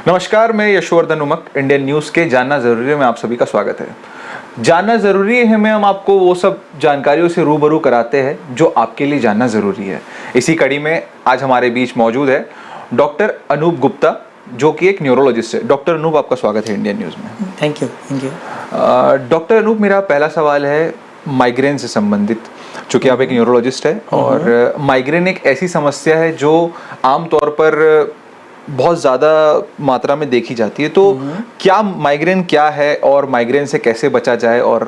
नमस्कार, मैं Yashvardhan उमक। Indian news के जानना ज़रूरी है में आप सभी का स्वागत है। जानना ज़रूरी है में हम आपको वो सब जानकारियों से रूबरू कराते हैं जो आपके लिए जानना ज़रूरी है। इसी कड़ी में आज हमारे बीच मौजूद है डॉक्टर अनूप गुप्ता, जो कि एक न्यूरोलॉजिस्ट है। डॉक्टर अनूप, आपका स्वागत है इंडियन न्यूज़ में। Thank you. डॉक्टर अनूप, मेरा पहला सवाल है माइग्रेन से संबंधित। चूँकि आप एक न्यूरोलॉजिस्ट है और माइग्रेन एक ऐसी समस्या है जो आमतौर पर बहुत ज़्यादा मात्रा में देखी जाती है। तो क्या माइग्रेन क्या है और माइग्रेन से कैसे बचा जाए और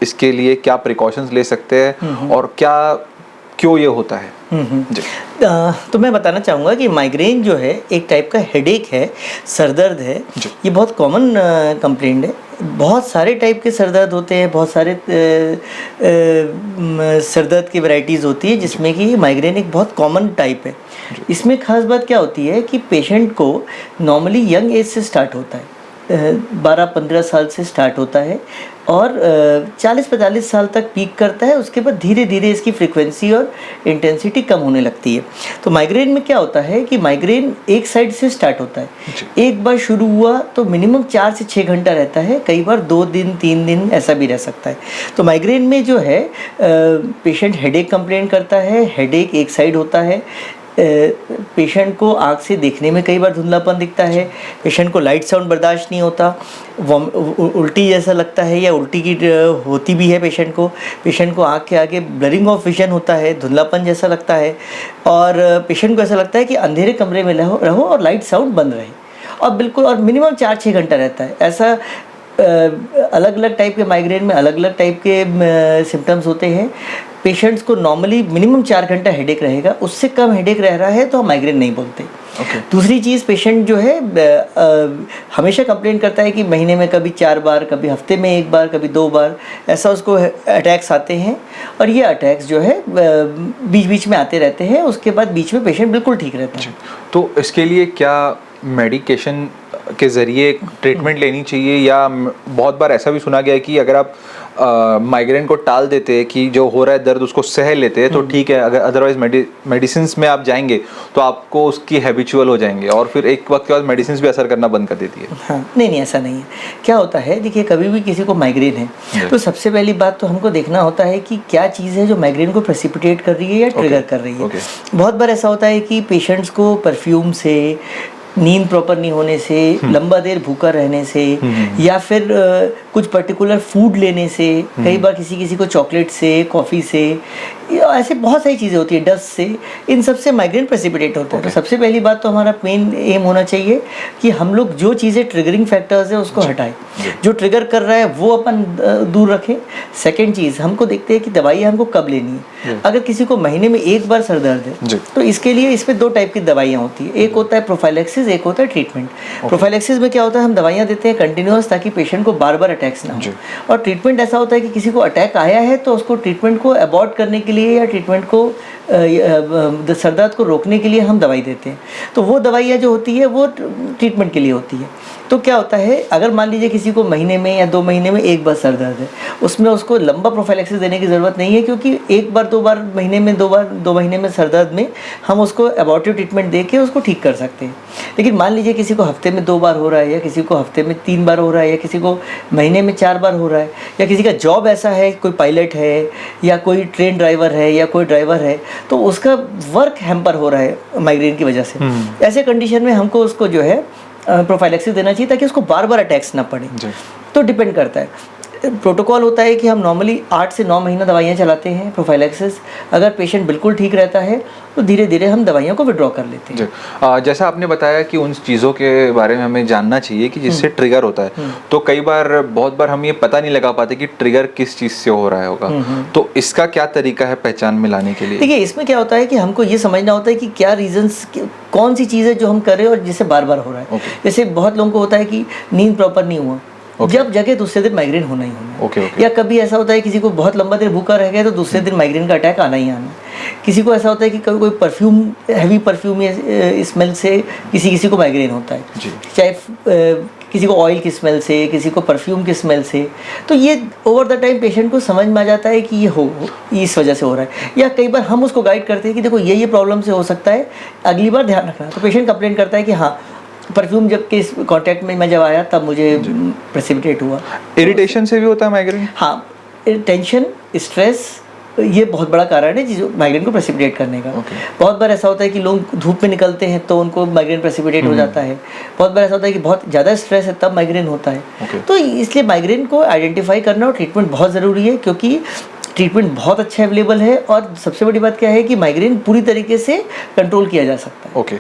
इसके लिए क्या प्रिकॉशंस ले सकते हैं और क्यों ये होता है? जी। तो मैं बताना चाहूँगा कि माइग्रेन जो है एक टाइप का हेडेक है, सरदर्द है। ये बहुत कॉमन कंप्लेंट है। बहुत सारे टाइप के सरदर्द होते हैं, बहुत सारे सरदर्द की वैरायटीज़ होती है, जिसमें कि माइग्रेन एक बहुत कॉमन टाइप है। इसमें खास बात क्या होती है कि पेशेंट को नॉर्मली यंग एज से स्टार्ट होता है, 12-15 साल से स्टार्ट होता है और 40-45 साल तक पीक करता है। उसके बाद धीरे धीरे इसकी फ्रीक्वेंसी और इंटेंसिटी कम होने लगती है। तो माइग्रेन में क्या होता है कि माइग्रेन एक साइड से स्टार्ट होता है। एक बार शुरू हुआ तो मिनिमम 4 से 6 घंटा रहता है, कई बार 2 दिन 3 दिन ऐसा भी रह सकता है। तो माइग्रेन में जो है पेशेंट हेडेक कंप्लेन करता है। हेडेक एक साइड होता है। पेशेंट को आँख से देखने में कई बार धुंधलापन दिखता है। पेशेंट को लाइट साउंड बर्दाश्त नहीं होता, उल्टी जैसा लगता है या उल्टी की होती भी है पेशेंट को आँख के आगे ब्लरिंग ऑफ विजन होता है, धुंधलापन जैसा लगता है और पेशेंट को ऐसा लगता है कि अंधेरे कमरे में रहो और लाइट साउंड बंद रहे और बिल्कुल और मिनिमम 4-6 घंटा रहता है। ऐसा अलग अलग टाइप के माइग्रेन में अलग अलग टाइप के सिम्टम्स होते हैं। पेशेंट्स को नॉर्मली मिनिमम 4 घंटा हेडेक रहेगा, उससे कम हेडेक रह रहा है तो हम माइग्रेन नहीं बोलते। दूसरी चीज़, पेशेंट जो है हमेशा कंप्लेन करता है कि महीने में कभी 4 बार, कभी हफ्ते में 1 बार, कभी 2 बार ऐसा उसको अटैक्स आते हैं और ये अटैक्स जो है बीच बीच में आते रहते हैं। उसके बाद बीच में पेशेंट बिल्कुल ठीक रहता है। तो इसके लिए क्या मेडिकेशन के ज़रिए ट्रीटमेंट लेनी चाहिए, या बहुत बार ऐसा भी सुना गया है कि अगर आप माइग्रेन को टाल देते हैं कि जो हो रहा है दर्द उसको सह लेते हैं तो ठीक है, अगर अदरवाइज मेडिसिन्स में आप जाएंगे तो आपको उसकी हैबिचुअल हो जाएंगे और फिर एक वक्त के बाद मेडिसिन्स भी असर करना बंद कर देती है? हाँ, नहीं ऐसा नहीं है। क्या होता है, देखिए कभी भी किसी को माइग्रेन है तो सबसे पहली बात तो हमको देखना होता है कि क्या चीज़ है जो माइग्रेन को प्रेसिपिटेट कर रही है या ट्रिगर कर रही है। बहुत बार ऐसा होता है कि पेशेंट्स को परफ्यूम से, नींद प्रॉपर नहीं होने से, लंबा देर भूखा रहने से या फिर कुछ पर्टिकुलर फूड लेने से, कई बार किसी को चॉकलेट से, कॉफ़ी से, ऐसे बहुत सारी चीज़ें होती है, डस्ट से, इन सब से माइग्रेन प्रेसिपिटेट होता है। तो सबसे पहली बात तो हमारा मेन एम होना चाहिए कि हम लोग जो चीज़ें ट्रिगरिंग फैक्टर्स है उसको हटाएं, जो ट्रिगर कर रहा है वो अपन दूर रखें। सेकेंड चीज़, हमको देखते हैं कि दवाई हमको कब लेनी है। अगर किसी को महीने में 1 बार सर दर्द है तो इसके लिए इसमें 2 टाइप की दवाइयाँ होती है। एक होता है प्रोफाइलैक्सिस, एक होता है ट्रीटमेंट। प्रोफाइलैक्सिस में क्या होता है, हम दवाइयाँ देते हैं कंटिन्यूअस ताकि पेशेंट को बार बार अटैक्स ना हो। और ट्रीटमेंट ऐसा होता है कि किसी को अटैक आया है तो उसको ट्रीटमेंट को अबॉर्ट करने के लिए या ट्रीटमेंट को सर दर्द को रोकने के लिए हम दवाई देते हैं। तो वो दवाइयाँ जो होती है वो ट्रीटमेंट के लिए होती है। तो क्या होता है, अगर मान लीजिए किसी को महीने में या 2 महीने में 1 बार सर दर्द है, उसमें उसको लंबा प्रोफाइलैक्सिस देने की ज़रूरत नहीं है, क्योंकि 1 बार 2 बार महीने में 2 महीने में सर दर्द में हम उसको एबॉर्टिव ट्रीटमेंट दे के उसको ठीक कर सकते हैं। लेकिन मान लीजिए किसी को हफ्ते में 2 बार हो रहा है, या किसी को हफ्ते में 3 बार हो रहा है, या किसी को महीने में 4 बार हो रहा है, या किसी का जॉब ऐसा है, कोई पायलट है या कोई ट्रेन ड्राइवर है या कोई ड्राइवर है, तो उसका वर्क हैम्पर हो रहा है माइग्रेन की वजह से। ऐसे कंडीशन में हमको उसको जो है प्रोफाइलैक्सिस देना चाहिए ताकि उसको बार बार अटैक्स ना पड़े। तो डिपेंड करता है। प्रोटोकॉल होता है कि हम नॉर्मली 8 से 9 महीना दवाइयाँ चलाते हैं प्रोफाइलैक्सिस। अगर पेशेंट बिल्कुल ठीक रहता है तो धीरे धीरे हम दवाइयों को विड्रॉ कर लेते हैं। जैसा आपने बताया कि उन चीज़ों के बारे में हमें जानना चाहिए कि जिससे ट्रिगर होता है, तो कई बार बहुत बार हम ये पता नहीं लगा पाते कि ट्रिगर किस चीज़ से हो रहा होगा। तो इसका क्या तरीका है पहचान में लाने के लिए? देखिए, इसमें क्या होता है कि हमको ये समझना होता है कि क्या रीजंस, कौन सी चीज़ है जो हम कर रहे हैं और जिससे बार बार हो रहा है। जैसे बहुत लोगों को होता है कि नींद प्रॉपर नहीं हुआ, जब जगह दूसरे दिन माइग्रेन होना ही होना। या कभी ऐसा होता है किसी को बहुत लंबा देर भूखा रह गया तो दूसरे दिन माइग्रेन का अटैक आना ही आना। किसी को ऐसा होता है कि कभी कोई परफ्यूम, हैवी परफ्यूम या स्मेल से किसी को माइग्रेन होता है, चाहे किसी को ऑयल की स्मेल से, किसी को परफ्यूम की स्मेल से। तो ये ओवर द टाइम पेशेंट को समझ में आ जाता है कि ये इस वजह से हो रहा है। या कई बार हम उसको गाइड करते हैं कि देखो ये प्रॉब्लम से हो सकता है, अगली बार ध्यान रखना। तो पेशेंट कंप्लेन करता है कि हाँ परफ्यूम जब के कांटेक्ट में मैं जब आया तब मुझे प्रेसिपिटेट हुआ। इरिटेशन से भी होता है माइग्रेन? हाँ, टेंशन, स्ट्रेस, ये बहुत बड़ा कारण है जो माइग्रेन को प्रेसिपिटेट करने का। बहुत बार ऐसा होता है कि लोग धूप में निकलते हैं तो उनको माइग्रेन प्रेसिपिटेट हो जाता है। बहुत बार ऐसा होता है कि बहुत ज़्यादा स्ट्रेस है तब माइग्रेन होता है। तो इसलिए माइग्रेन को आइडेंटिफाई करना और ट्रीटमेंट बहुत ज़रूरी है, क्योंकि ट्रीटमेंट बहुत अच्छा अवेलेबल है। और सबसे बड़ी बात क्या है कि माइग्रेन पूरी तरीके से कंट्रोल किया जा सकता है। ओके,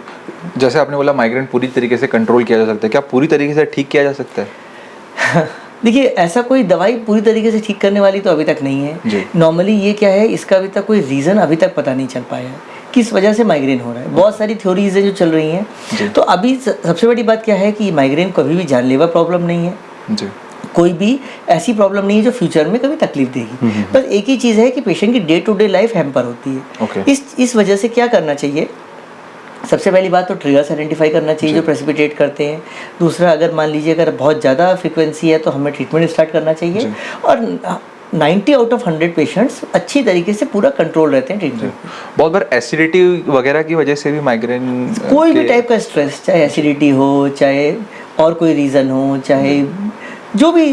जैसे आपने बोला माइग्रेन पूरी तरीके से कंट्रोल किया जा सकता है, क्या पूरी तरीके से ठीक किया जा सकता है? देखिए, ऐसा कोई दवाई पूरी तरीके से ठीक करने वाली तो अभी तक नहीं है। नॉर्मली ये क्या है, इसका अभी तक कोई रीज़न अभी तक पता नहीं चल पाया है किस वजह से माइग्रेन हो रहा है। बहुत सारी थ्योरीज हैं जो चल रही हैं। तो अभी सबसे बड़ी बात क्या है कि माइग्रेन कभी भी जानलेवा प्रॉब्लम नहीं है जी। कोई भी ऐसी प्रॉब्लम नहीं है जो फ्यूचर में कभी तकलीफ देगी। बस एक ही चीज़ है कि पेशेंट की day to day life hamper होती है। इस वजह से क्या करना चाहिए, सबसे पहली बात तो ट्रिगर्स आइडेंटिफाई करना चाहिए जो प्रेसिपिटेट करते हैं। दूसरा, अगर मान लीजिए अगर बहुत ज़्यादा फ्रीक्वेंसी है तो हमें ट्रीटमेंट स्टार्ट करना चाहिए। और 90 आउट ऑफ 100 पेशेंट्स अच्छी तरीके से पूरा कंट्रोल रहते हैं ट्रीटमेंट। बहुत बार एसिडिटी वगैरह की वजह से भी माइग्रेन, कोई भी टाइप का स्ट्रेस, चाहे एसिडिटी हो, चाहे और कोई रीज़न हो, चाहे जो भी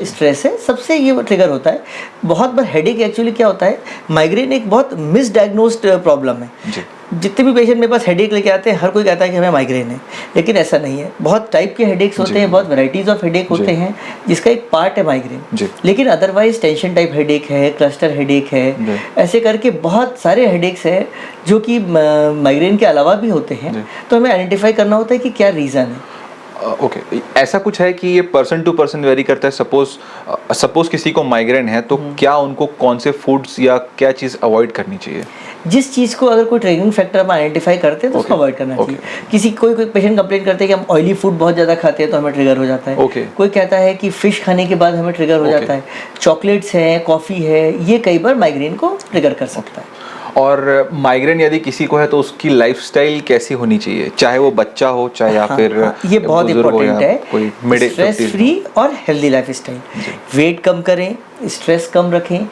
स्ट्रेस है, सबसे ये ट्रिगर होता है। बहुत बार हेडेक एक्चुअली क्या होता है, माइग्रेन एक बहुत मिसडायग्नोस्ड प्रॉब्लम है। जितने भी पेशेंट मेरे पास हेडेक लेके आते हैं, हर कोई कहता है कि हमें माइग्रेन है, लेकिन ऐसा नहीं है। बहुत टाइप के हेडेक्स होते हैं, बहुत वैराइटीज़ ऑफ हेडेक होते हैं, जिसका एक पार्ट है माइग्रेन। लेकिन अदरवाइज टेंशन टाइप हेडेक है, क्लस्टर हेडेक है, ऐसे करके बहुत सारे हेडेक्स हैं जो कि माइग्रेन के अलावा भी होते हैं। तो हमें आइडेंटिफाई करना होता है कि क्या रीज़न है। ओके, ऐसा कुछ है कि ये पर्सन टू पर्सन वेरी करता है। सपोज किसी को माइग्रेन है तो क्या उनको कौन से फूड्स या क्या चीज़ अवॉइड करनी चाहिए? जिस चीज़ को अगर कोई ट्रिगरिंग फैक्टर हम आइडेंटिफाई करते हैं तो उसको अवॉइड करना चाहिए। कोई पेशेंट कंप्लेन करते हैं कि हम ऑयली फूड बहुत ज़्यादा खाते हैं तो हमें ट्रिगर हो जाता है। कोई कहता है कि फ़िश खाने के बाद हमें ट्रिगर हो जाता है। चॉकलेट्स हैं, कॉफ़ी है, ये कई बार माइग्रेन को ट्रिगर कर सकता है। और माइग्रेन यदि किसी को है तो उसकी लाइफस्टाइल कैसी होनी चाहिए, चाहे वो बच्चा हो चाहे या फिर ये बहुत इंपॉर्टेंट है। कोई स्ट्रेस फ्री और हेल्दी लाइफस्टाइल। वेट कम करें, स्ट्रेस कम रखें,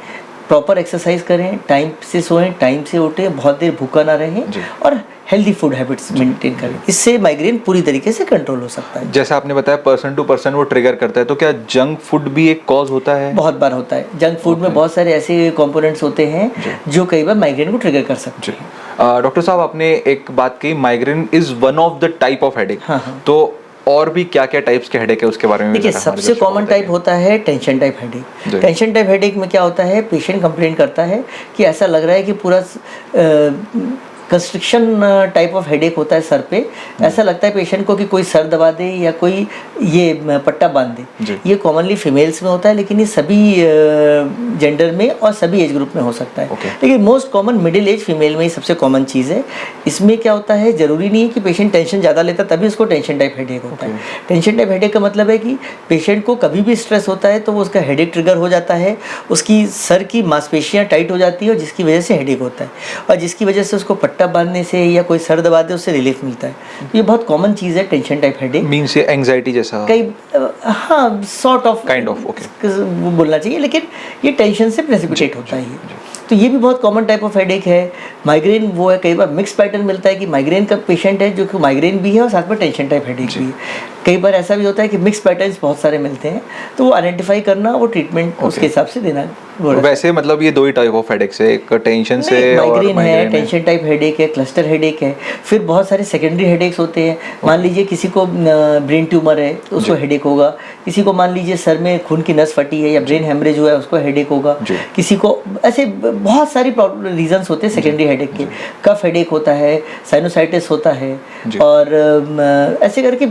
प्रॉपर एक्सरसाइज करें, टाइम से सोएं, टाइम से उठें, बहुत देर भूखा ना रहें और हेल्दी फूड हैबिट्स मेंटेन करें। इससे माइग्रेन पूरी तरीके से कंट्रोल हो सकता है। जैसा आपने बताया पर्सन टू पर्सन वो ट्रिगर करता है, तो क्या जंक फूड भी एक कॉज होता है? बहुत बार होता है। जंक फूड में बहुत सारे ऐसे कंपोनेंट्स होते हैं जो कई बार माइग्रेन को ट्रिगर कर सकते हैं। डॉक्टर साहब, आपने एक बात कही, migraine is one of the type of headache. तो और भी क्या क्या टाइप्स के हेडेक है उसके बारे में देखिए, सबसे कॉमन टाइप होता है tension type headache. Tension type headache में क्या होता है, पेशेंट कंप्लेन करता है कि ऐसा लग रहा है कि पूरा कंस्ट्रिक्शन टाइप ऑफ हेडेक होता है सर पे। ऐसा लगता है पेशेंट को कि कोई सर दबा दे या कोई ये पट्टा बांध दे। ये कॉमनली फीमेल्स में होता है, लेकिन ये सभी जेंडर में और सभी एज ग्रुप में हो सकता है। लेकिन most common middle age female में ही सबसे कॉमन चीज़ है। इसमें क्या होता है, ज़रूरी नहीं है कि पेशेंट टेंशन ज़्यादा लेता तभी उसको टेंशन टाइप हेडेक होता है। टेंशन टाइप हेडेक का मतलब है कि पेशेंट को कभी भी स्ट्रेस होता है तो वो उसका हेडेक ट्रिगर हो जाता है, उसकी सर की मांसपेशियाँ टाइट हो जाती है और जिसकी वजह से हेडेक होता है, और जिसकी वजह से उसको पट्टा बांधने से या कोई सर दबा दे उससे रिलीफ मिलता है। ये बहुत कॉमन चीज़ है टेंशन टाइप हेडेक। मीन्स ये एंग्जाइटी जैसा कई हाँ सॉर्ट ऑफ काइंड ऑफ वो बोलना चाहिए, लेकिन ये टेंशन से प्रेसिपिटेट होता है। तो ये भी बहुत कॉमन टाइप ऑफ हेडेक है। माइग्रेन वो है, कई बार मिक्स पैटर्न मिलता है कि माइग्रेन का पेशेंट है जो कि माइग्रेन भी है और साथ में टेंशन टाइप हेडेक भी है। कई बार ऐसा भी होता है कि मिक्स पैटर्न्स बहुत सारे मिलते हैं, तो वो आइडेंटिफाई करना, वो ट्रीटमेंट उसके हिसाब से देना। वैसे मतलब ये दो ही टाइप ऑफ हेडेक्स है, एक टेंशन से माइग्रेन है, टेंशन टाइप हेडेक है, क्लस्टर हेडेक है। फिर बहुत सारे सेकेंडरी हेडेक्स होते हैं। मान लीजिए किसी को ब्रेन ट्यूमर है तो उसको हेडेक होगा। किसी को मान लीजिए सर में खून की नस फटी है या ब्रेन हेमरेज हुआ है उसको हेडेक होगा। किसी को ऐसे बहुत सारी रीजंस होते हैं सेकेंडरी हेडेक के। कफ हेडेक होता है, साइनोसाइटिस होता है, और ऐसे करके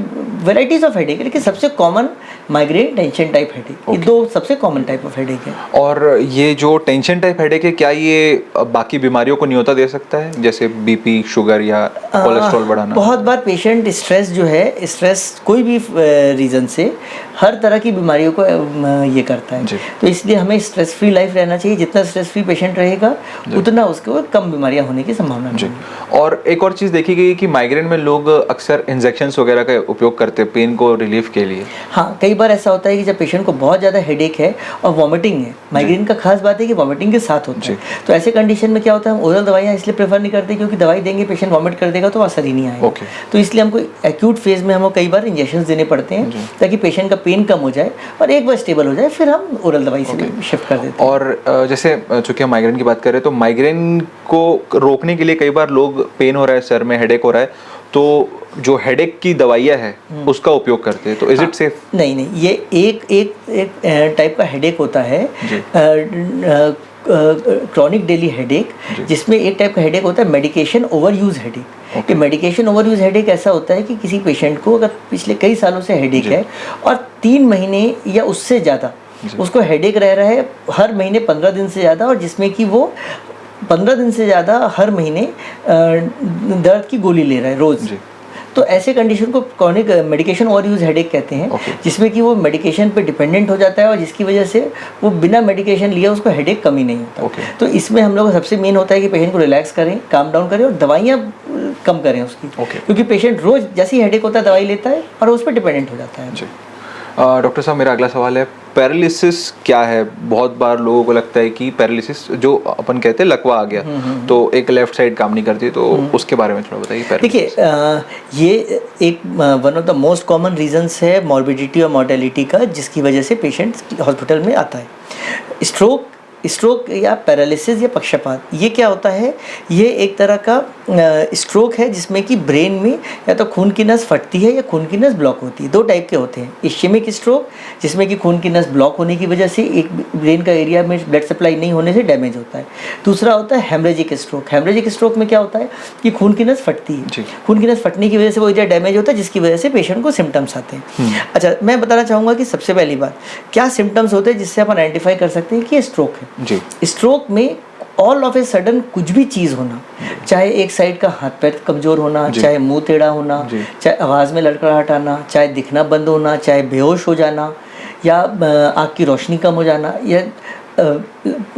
वैराइटीज ऑफ हेडेक। लेकिन सबसे common migraine, tension type headache, ये दो सबसे कॉमन टाइप ऑफ हेडेक है। और ये जो टेंशन टाइप हेडेक है, क्या ये बाकी बीमारियों को न्योता दे सकता है, जैसे बीपी, शुगर या कोलेस्ट्रॉल बढ़ाना? बहुत बार पेशेंट स्ट्रेस जो है, स्ट्रेस कोई भी रीज़न से हर तरह की बीमारियों को ये करता है। तो इसलिए हमें स्ट्रेस फ्री लाइफ रहना चाहिए। जितना स्ट्रेस फ्री पेशेंट रहेगा उतना उसको कम बीमारियां होने की संभावना है। और एक और चीज़ देखी गई कि माइग्रेन में लोग अक्सर इंजेक्शंस वगैरह का उपयोग करते हैं पेन को रिलीफ के लिए। हाँ, कई बार ऐसा होता है कि जब पेशेंट को बहुत ज़्यादा हेडेक है और वॉमिटिंग है, माइग्रेन का खास बात है कि वॉमिटिंग के साथ होता है, तो ऐसे कंडीशन में क्या होता है, हम ओरल दवाइयाँ इसलिए प्रेफर नहीं करते क्योंकि दवाई देंगे पेशेंट वॉमिट कर देगा तो असर ही नहीं आएगा। तो इसलिए हमको एक्यूट फेज में हमको कई बार इंजेक्शन देने पड़ते हैं ताकि पेशेंट का पेन कम हो जाए और एक बार स्टेबल हो जाए फिर हम ओरल दवाई से शिफ्ट कर देते हैं। और जैसे चूंकि हम माइग्रेन की बात कर रहे हैं तो माइग्रेन को रोकने के लिए कई बार लोग पेन हो रहा है, सर में हेडेक हो रहा है, तो जो हेडेक की दवाइयाँ है उसका उपयोग करते हैं, तो इज इट सेफ? नहीं, ये एक टाइप का हेडेक होता है, क्रॉनिक डेली हेडेक, जिसमें एक टाइप का हेडेक होता है मेडिकेशन ओवर यूज हेडेक। ये मेडिकेशन ओवर यूज हेडेक ऐसा होता है कि किसी पेशेंट को अगर पिछले कई सालों से हेडेक है और 3 महीने या उससे ज़्यादा उसको हेडेक रह रहा है हर महीने 15 दिन से ज़्यादा, और जिसमें कि वो 15 दिन से ज़्यादा हर महीने दर्द की गोली ले रहा है रोज़, तो ऐसे कंडीशन को chronic medication over use headache कहते हैं, जिसमें कि वो मेडिकेशन पे डिपेंडेंट हो जाता है और जिसकी वजह से वो बिना मेडिकेशन लिए उसको हेडेक कम ही नहीं होता। तो इसमें हम लोग सबसे मेन होता है कि पेशेंट को रिलैक्स करें, काम डाउन करें और दवाइयाँ कम करें उसकी, क्योंकि पेशेंट रोज़ जैसी हेडेक होता है दवाई लेता है और उस पर डिपेंडेंट हो जाता है। डॉक्टर साहब, मेरा अगला सवाल है, पैरालिसिस क्या है? बहुत बार लोगों को लगता है कि पैरालिसिस, जो अपन कहते हैं लकवा आ गया, तो एक लेफ्ट साइड काम नहीं करती, तो उसके बारे में थोड़ा बताइए। देखिए, ये एक one of the most common reasons है मॉर्बिडिटी और मॉर्टेलिटी का, जिसकी वजह से पेशेंट हॉस्पिटल में आता है। स्ट्रोक या पैरालिसिस या पक्षपात, ये क्या होता है? ये एक तरह का स्ट्रोक है जिसमें कि ब्रेन में या तो खून की नस फटती है या खून की नस ब्लॉक होती है। 2 टाइप के होते हैं। इश्केमिक स्ट्रोक, जिसमें कि खून की नस ब्लॉक होने की वजह से एक ब्रेन का एरिया में ब्लड सप्लाई नहीं होने से डैमेज होता है। दूसरा होता है हेमरेजिक स्ट्रोक। हेमरेजिक स्ट्रोक में क्या होता है कि खून की नस फटती है, खून की नस फटने की वजह से वो एरिया डैमेज होता है, जिसकी वजह से पेशेंट को सिम्टम्स आते हैं। अच्छा, मैं बताना चाहूँगा कि सबसे पहली बात, क्या सिम्टम्स होते हैं जिससे अपन आइडेंटिफाई कर सकते हैं कि ये स्ट्रोक है। स्ट्रोक में ऑल ऑफ ए सडन कुछ भी चीज़ होना, चाहे एक साइड का हाथ पैर कमज़ोर होना, चाहे मुंह टेढ़ा होना, चाहे आवाज़ में लड़खड़ाहट आना, चाहे दिखना बंद होना, चाहे बेहोश हो जाना, या आँख की रोशनी कम हो जाना, या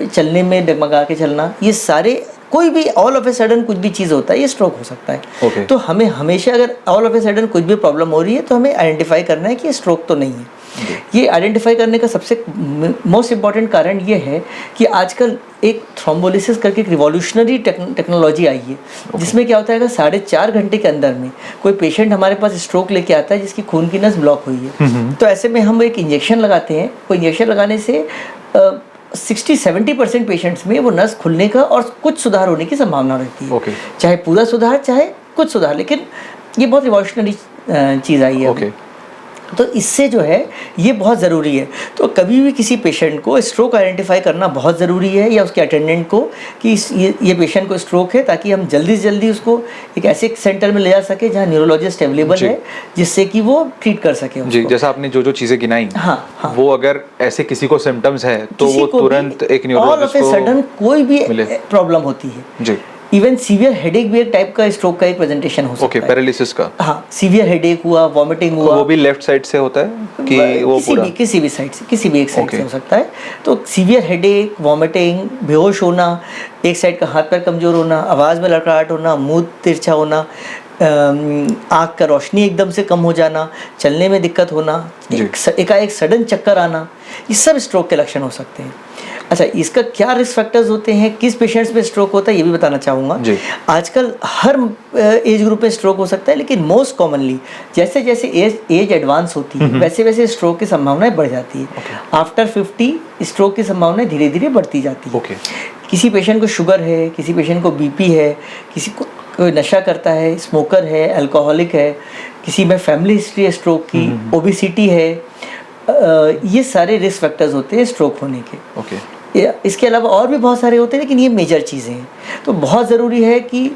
चलने में डगमगा के चलना, ये सारे कोई भी ऑल ऑफ ए सडन कुछ भी चीज़ होता है, ये स्ट्रोक हो सकता है। तो हमें हमेशा अगर ऑल ऑफ ए सडन कुछ भी प्रॉब्लम हो रही है तो हमें आइडेंटिफाई करना है कि ये स्ट्रोक तो नहीं है। ये आइडेंटिफाई करने का सबसे मोस्ट इम्पॉर्टेंट कारण ये है कि आजकल एक थ्रोम्बोलिसिस करके एक रिवॉल्यूशनरी टेक्नोलॉजी आई है, जिसमें क्या होता है कि 4.5 घंटे के अंदर में कोई पेशेंट हमारे पास स्ट्रोक लेके आता है जिसकी खून की नस ब्लॉक हुई है, तो ऐसे में हम एक इंजेक्शन लगाते हैं। वो इंजेक्शन लगाने से 60-70% पेशेंट्स में वो नस खुलने का और कुछ सुधार होने की संभावना रहती है। चाहे पूरा सुधार, चाहे कुछ सुधार, लेकिन ये बहुत रिवॉल्यूशनरी चीज़ आई है। तो इससे जो है ये बहुत ज़रूरी है। तो कभी भी किसी पेशेंट को स्ट्रोक आइडेंटिफाई करना बहुत ज़रूरी है, या उसके अटेंडेंट को, कि ये पेशेंट को स्ट्रोक है, ताकि हम जल्दी से जल्दी उसको एक ऐसे सेंटर में ले जा सके जहाँ न्यूरोलॉजिस्ट अवेलेबल है, जिससे कि वो ट्रीट कर सके उसको। जी, जैसा आपने जो चीज़ें गिनाई, हाँ, वो अगर ऐसे किसी को सिम्टम्स है तो वो तुरंत एक न्यूरोलॉजिस्ट को, ऑल ऑफ ए सडन कोई भी प्रॉब्लम होती है जी, इवन सीवियर हेडेक भी एक टाइप का स्ट्रोक का एक प्रेजेंटेशन हो सकता है। पैरालिसिस का, हाँ, सीवियर हेडेक हुआ, वॉमिटिंग हुआ, वो भी लेफ्ट साइड से होता है कि वो किसी भी साइड से, किसी भी एक साइड से हो सकता है। तो सीवियर हेडेक, वॉमिटिंग, बेहोश होना, एक साइड का हाथ पैर कमजोर होना, आवाज़ में लड़खड़ाहट होना, मुंह तिरछा होना, आँख का रोशनी एकदम से कम हो जाना, चलने में दिक्कत होना, एकाएक सडन चक्कर आना, ये सब स्ट्रोक के लक्षण हो सकते हैं। अच्छा, इसका क्या रिस्क फैक्टर्स होते हैं, किस पेशेंट्स में स्ट्रोक होता है, ये भी बताना चाहूँगा। आजकल हर एज ग्रुप में स्ट्रोक हो सकता है, लेकिन मोस्ट कॉमनली जैसे जैसे एज एडवांस होती है वैसे वैसे स्ट्रोक की संभावनाएं बढ़ जाती है। आफ्टर 50 स्ट्रोक की संभावनाएं धीरे धीरे बढ़ती जाती है। किसी पेशेंट को शुगर है, किसी पेशेंट को बीपी है, किसी को कोई नशा करता है, स्मोकर है, अल्कोहलिक है, किसी में फैमिली हिस्ट्री है स्ट्रोक की, ओबेसिटी है, ये सारे रिस्क फैक्टर्स होते हैं स्ट्रोक होने के। इसके अलावा और भी बहुत सारे होते हैं, लेकिन ये मेजर चीज़ें हैं। तो बहुत ज़रूरी है कि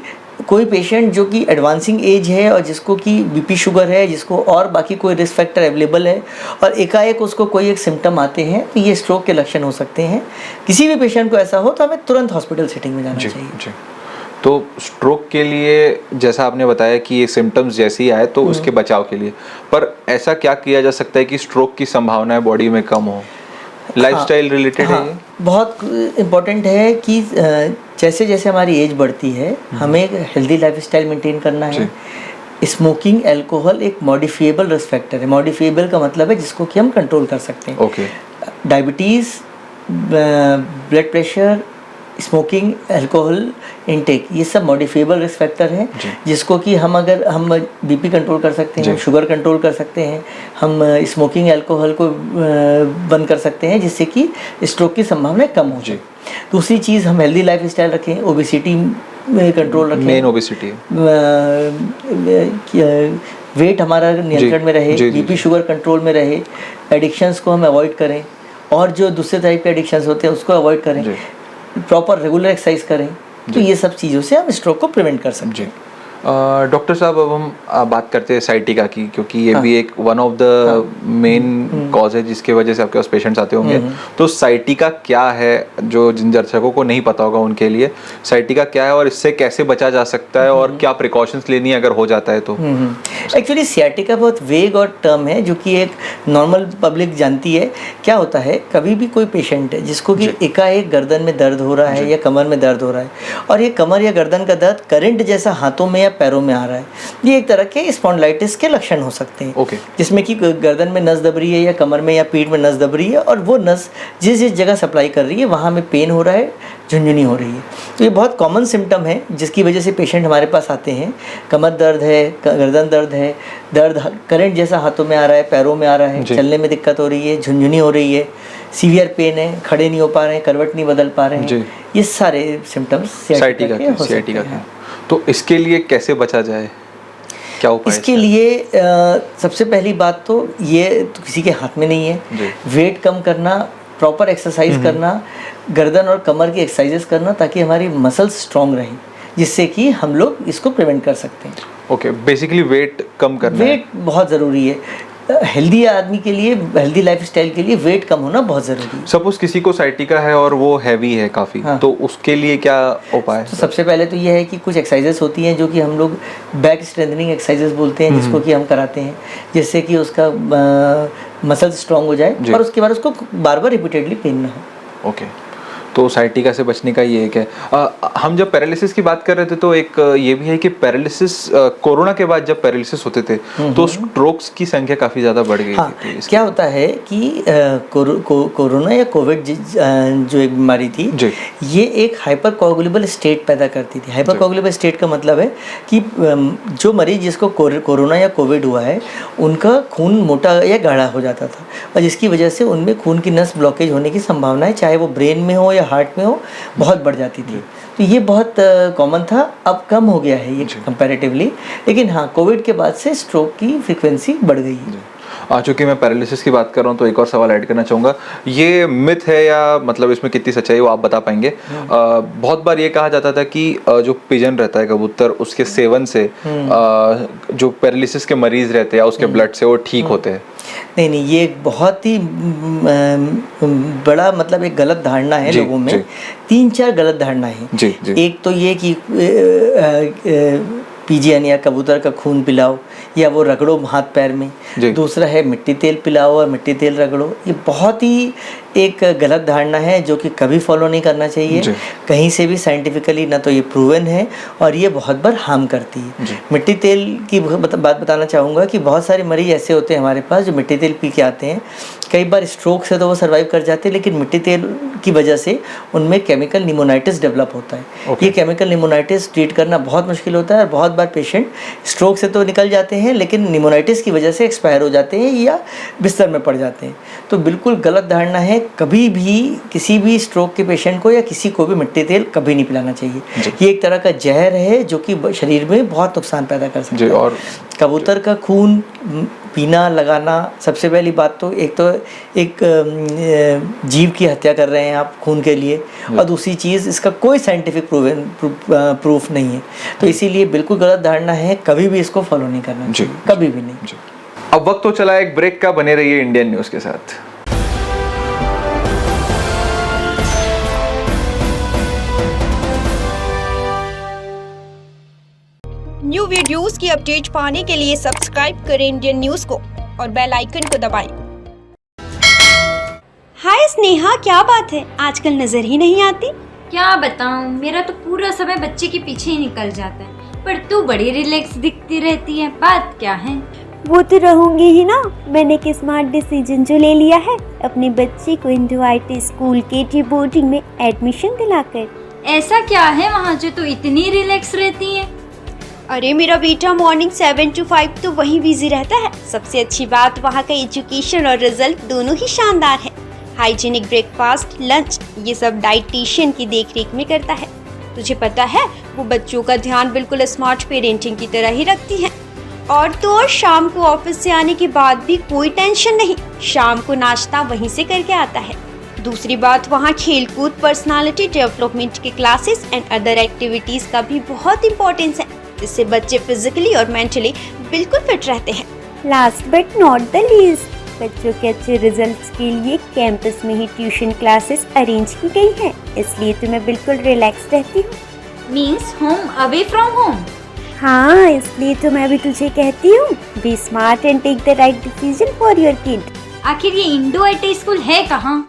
कोई पेशेंट जो कि एडवांसिंग एज है और जिसको कि बीपी शुगर है, जिसको और बाकी कोई रिस्क फैक्टर अवेलेबल है, और एकाएक उसको कोई एक सिम्टम आते हैं, तो ये स्ट्रोक के लक्षण हो सकते हैं। किसी भी पेशेंट को ऐसा हो तो हमें तुरंत हॉस्पिटल सेटिंग में जाना चाहिए। तो स्ट्रोक के लिए जैसा आपने बताया कि ये सिम्टम्स जैसे ही आए तो उसके बचाव के लिए, पर ऐसा क्या किया जा सकता है कि स्ट्रोक की संभावनाएं बॉडी में कम हो? लाइफस्टाइल रिलेटेड है ये? बहुत इम्पोर्टेंट है कि जैसे जैसे हमारी एज बढ़ती है हमें हेल्दी लाइफस्टाइल मेंटेन करना है। स्मोकिंग, अल्कोहल एक मॉडिफिएबल रिस्क फैक्टर है। मॉडिफिएबल का मतलब है जिसको कि हम कंट्रोल कर सकते हैं। Okay. Diabetes, blood pressure, smoking, alcohol intake, ये सब मॉडिफिएबल रिस्क फैक्टर हैं जिसको कि हम अगर हम बीपी कंट्रोल कर सकते हैं, हम शुगर कंट्रोल कर सकते हैं, हम स्मोकिंग, अल्कोहल को बंद कर सकते हैं जिससे कि स्ट्रोक की संभावना कम हो जाए। दूसरी चीज़, हम हेल्दी लाइफ स्टाइल रखें, ओबेसिटी में कंट्रोल रखें, मेन ओबेसिटी वेट हमारा नियंत्रण में रहे, बीपी शुगर कंट्रोल में रहे, एडिक्शंस को हम अवॉइड करें और जो दूसरे टाइप के एडिक्शंस होते हैं उसको अवॉइड करें, प्रॉपर रेगुलर एक्सरसाइज करें, तो ये सब चीज़ों से हम स्ट्रोक को प्रिवेंट कर सकते हैं। डॉक्टर साहब, अब हम बात करते हैं साइटिका की, क्योंकि ये भी एक one of the main cause है जिसके वजह से आपके पास पेशेंट्स आते होंगे। तो साइटिका क्या है, जो जिन दर्शकों को नहीं पता होगा उनके लिए साइटिका क्या है और इससे कैसे बचा जा सकता है और क्या प्रिकॉशंस लेनी है अगर हो जाता है तो? एक्चुअली सियाटिका बहुत वेग और टर्म है जो कि एक नॉर्मल पब्लिक जानती है। क्या होता है, कभी भी कोई पेशेंट है जिसको कि एकाएक गर्दन में दर्द हो रहा है या कमर में दर्द हो रहा है और ये कमर या गर्दन का दर्द करंट जैसा हाथों में या पैरों में आ रहा है, ये एक तरह के स्पॉन्डिलाइटिस के लक्षण हो सकते हैं। जिसमें कि गर्दन में नस दब रही है या कमर में या पीठ में नस दब रही है और वो नस जिस जिस जगह सप्लाई कर रही है वहाँ में पेन हो रहा है, झुनझुनी हो रही है। तो ये बहुत कॉमन सिम्टम है जिसकी वजह से पेशेंट हमारे पास आते हैं। कमर दर्द है, गर्दन दर्द है, दर्द करंट जैसा हाथों में आ रहा है, पैरों में आ रहा है, चलने में दिक्कत हो रही है, झुनझुनी हो रही है, सीवियर पेन है, खड़े नहीं हो पा रहे हैं, करवट नहीं बदल पा रहे हैं, ये सारे सिम्टम्स सियाटिका के हो सकते हैं। तो इसके लिए कैसे बचा जाए, क्या उपाय? इसके लिए सबसे पहली बात तो ये तो किसी के हाथ में नहीं है। वेट कम करना, प्रॉपर एक्सरसाइज करना, गर्दन और कमर की एक्सरसाइजेस करना ताकि हमारी मसल्स स्ट्रॉन्ग रहें, जिससे कि हम लोग इसको प्रिवेंट कर सकते हैं। ओके, बेसिकली वेट कम करना, वेट बहुत ज़रूरी है। हेल्दी आदमी के लिए, हेल्दी लाइफस्टाइल के लिए वेट कम होना बहुत ज़रूरी है। सपोज किसी को साइटिका है और वो हैवी है काफ़ी, तो उसके लिए क्या उपाय है? तो सबसे पहले तो ये है कि कुछ एक्सरसाइजेस होती हैं जो कि हम लोग बैक स्ट्रेंथनिंग एक्सरसाइजेस बोलते हैं, जिसको कि हम कराते हैं जिससे कि उसका मसल्स स्ट्रांग हो जाए और उसके बाद उसको बार बार रिपीटेडली पेन ना हो। ओके, तो साइटिका से बचने का ये एक है। हम जब पैरालिसिस की बात कर रहे थे तो एक ये भी है कि पैरालिसिस, कोरोना के बाद जब पैरालिसिस होते थे तो स्ट्रोक्स की संख्या काफ़ी ज़्यादा बढ़ गई थी। क्या होता है कि कोरोना या कोविड जो एक बीमारी थी, ये एक हाइपर कोगुलेबल स्टेट पैदा करती थी। हाइपर कोगुलेबल स्टेट का मतलब है कि जो मरीज जिसको कोरोना या कोविड हुआ है उनका खून मोटा या गाढ़ा हो जाता था और जिसकी वजह से उनमें खून की नस ब्लॉकेज होने की संभावना है, चाहे वो ब्रेन में हो हार्ट में हो, बहुत बढ़ जाती थी। तो ये बहुत कॉमन था, अब कम हो गया है ये कंपैरेटिवली, लेकिन हाँ कोविड के बाद से स्ट्रोक की फ्रीक्वेंसी बढ़ गई है। चूँकि मैं पैरालिसिस की बात कर रहा हूँ तो एक और सवाल ऐड करना चाहूँगा, ये मिथ है या मतलब इसमें कितनी सच्चाई वो आप बता पाएंगे? बहुत बार ये कहा जाता था कि जो पिजन रहता है कबूतर, उसके सेवन से जो पैरालिसिस के मरीज रहते हैं या उसके ब्लड से वो ठीक होते हैं। नहीं, ये एक बहुत ही बड़ा मतलब एक गलत धारणा है लोगों में। 3-4 गलत धारणा है। एक तो ये कि पिजियन या कबूतर का खून पिलाओ या वो रगड़ो हाथ पैर में। दूसरा है मिट्टी तेल पिलाओ और मिट्टी तेल रगड़ो। ये बहुत ही एक गलत धारणा है जो कि कभी फॉलो नहीं करना चाहिए कहीं से भी साइंटिफिकली, ना तो ये प्रूवन है और ये बहुत बार हार्म करती है। मिट्टी तेल की बात बताना चाहूँगा कि बहुत सारे मरीज ऐसे होते हैं हमारे पास जो मिट्टी तेल पी के आते हैं। कई बार स्ट्रोक से तो वो सर्वाइव कर जाते हैं, लेकिन मिट्टी तेल की वजह से उनमें केमिकल निमोनाइटिस डेवलप होता है। ये केमिकल निमोनाइटिस ट्रीट करना बहुत मुश्किल होता है और बहुत बार पेशेंट स्ट्रोक से तो निकल जाते हैं लेकिन निमोनाइटिस की वजह से एक्सपायर हो जाते हैं या बिस्तर में पड़ जाते हैं। तो बिल्कुल गलत धारणा है, कभी भी किसी भी स्ट्रोक के पेशेंट को या किसी को भी मिट्टी तेल कभी नहीं पिलाना चाहिए। ये एक तरह का जहर है जो कि शरीर में बहुत नुकसान पैदा कर सकता है। और कबूतर का खून पीना, लगाना, सबसे पहली बात तो एक जीव की हत्या कर रहे हैं आप खून के लिए, और दूसरी चीज़ इसका कोई साइंटिफिक प्रूफ नहीं है। तो इसीलिए बिल्कुल गलत धारणा है, कभी भी इसको फॉलो नहीं करना चाहिए, कभी भी नहीं। अब वक्त तो चला एक ब्रेक का, बने रहिए इंडियन न्यूज़ के साथ। न्यू वीडियोस की अपडेट पाने के लिए सब्सक्राइब करें इंडियन न्यूज को और बेल आइकन को दबाएं। हाय स्नेहा, क्या बात है, आजकल नजर ही नहीं आती। क्या बताऊं, मेरा तो पूरा समय बच्चे के पीछे ही निकल जाता है, पर तू बड़ी रिलैक्स दिखती रहती है, बात क्या है? वो तो रहूंगी ही ना। मैंने एक स्मार्ट डिसीजन जो ले लिया है, अपने बच्चे को इंडो IT स्कूल के बोर्डिंग में एडमिशन दिलाकर। ऐसा क्या है वहाँ जो तू इतनी रिलैक्स रहती है? अरे मेरा बेटा मॉर्निंग 7 to 5 तो वहीं बिजी रहता है। सबसे अच्छी बात, वहाँ का एजुकेशन और रिजल्ट दोनों ही शानदार है। हाइजीनिक ब्रेकफास्ट, लंच, ये सब डाइटिशियन की देखरेख में करता है। तुझे पता है, वो बच्चों का ध्यान बिल्कुल स्मार्ट पेरेंटिंग की तरह ही रखती है। और तो और शाम को ऑफिस से आने के बाद भी कोई टेंशन नहीं, शाम को नाश्ता वहीं से करके आता है। दूसरी बात, वहाँ खेलकूद, पर्सनालिटी डेवलपमेंट के क्लासेस एंड अदर एक्टिविटीज का भी बहुत इंपॉर्टेंस है, जिससे बच्चे फिजिकली और मेंटली बिल्कुल फिट रहते हैं। Last but not the least, बच्चों के अच्छे रिजल्ट्स के लिए कैंपस में ही ट्यूशन क्लासेस अरेंज की गई है, इसलिए तो मैं बिल्कुल रिलैक्स रहती हूँ। Means home away from home? हाँ, इसलिए तो मैं भी तुझे कहती हूँ, be smart and take the right decision for your kid. आखिर ये इंडो IT स्कूल है कहाँ?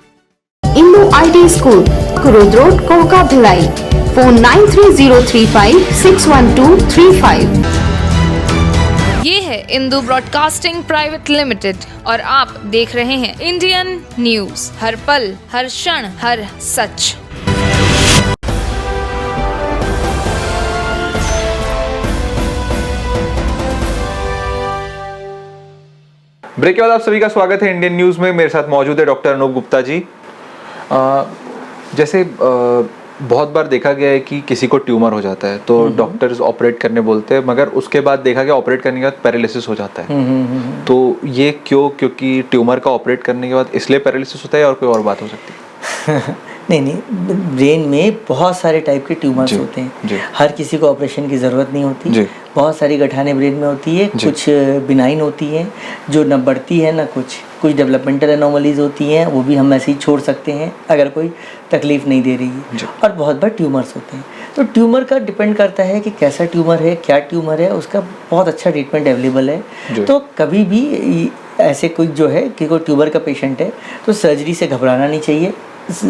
Indo IT school, Kurud road, Kohka Bhilai. Phone 9303561235। ये है इंदू ब्रॉडकास्टिंग प्राइवेट लिमिटेड और आप देख रहे हैं इंडियन न्यूज, हर पल, हर क्षण, हर सच। ब्रेक के बाद आप सभी का स्वागत है इंडियन न्यूज में। मेरे साथ मौजूद है डॉक्टर अनूप गुप्ता जी। जैसे बहुत बार देखा गया है कि किसी को ट्यूमर हो जाता है तो डॉक्टर्स ऑपरेट करने बोलते हैं, मगर उसके बाद देखा गया ऑपरेट करने के बाद पैरालिसिस हो जाता है। तो ये क्यों? क्योंकि ट्यूमर का ऑपरेट करने के बाद इसलिए पैरालिसिस होता है और कोई और बात हो सकती है? नहीं, ब्रेन में बहुत सारे टाइप के ट्यूमर्स होते हैं। हर किसी को ऑपरेशन की ज़रूरत नहीं होती। बहुत सारी गठाने ब्रेन में होती है, कुछ बिनाइन होती है जो न बढ़ती है न कुछ डेवलपमेंटल एनोमलीज होती हैं, वो भी हम ऐसे ही छोड़ सकते हैं अगर कोई तकलीफ़ नहीं दे रही है। और बहुत बार ट्यूमर्स होते हैं। तो ट्यूमर का डिपेंड करता है कि कैसा ट्यूमर है, क्या ट्यूमर है, उसका बहुत अच्छा ट्रीटमेंट अवेलेबल है। तो कभी भी ऐसे कोई जो है कि कोई ट्यूमर का पेशेंट है तो सर्जरी से घबराना नहीं चाहिए।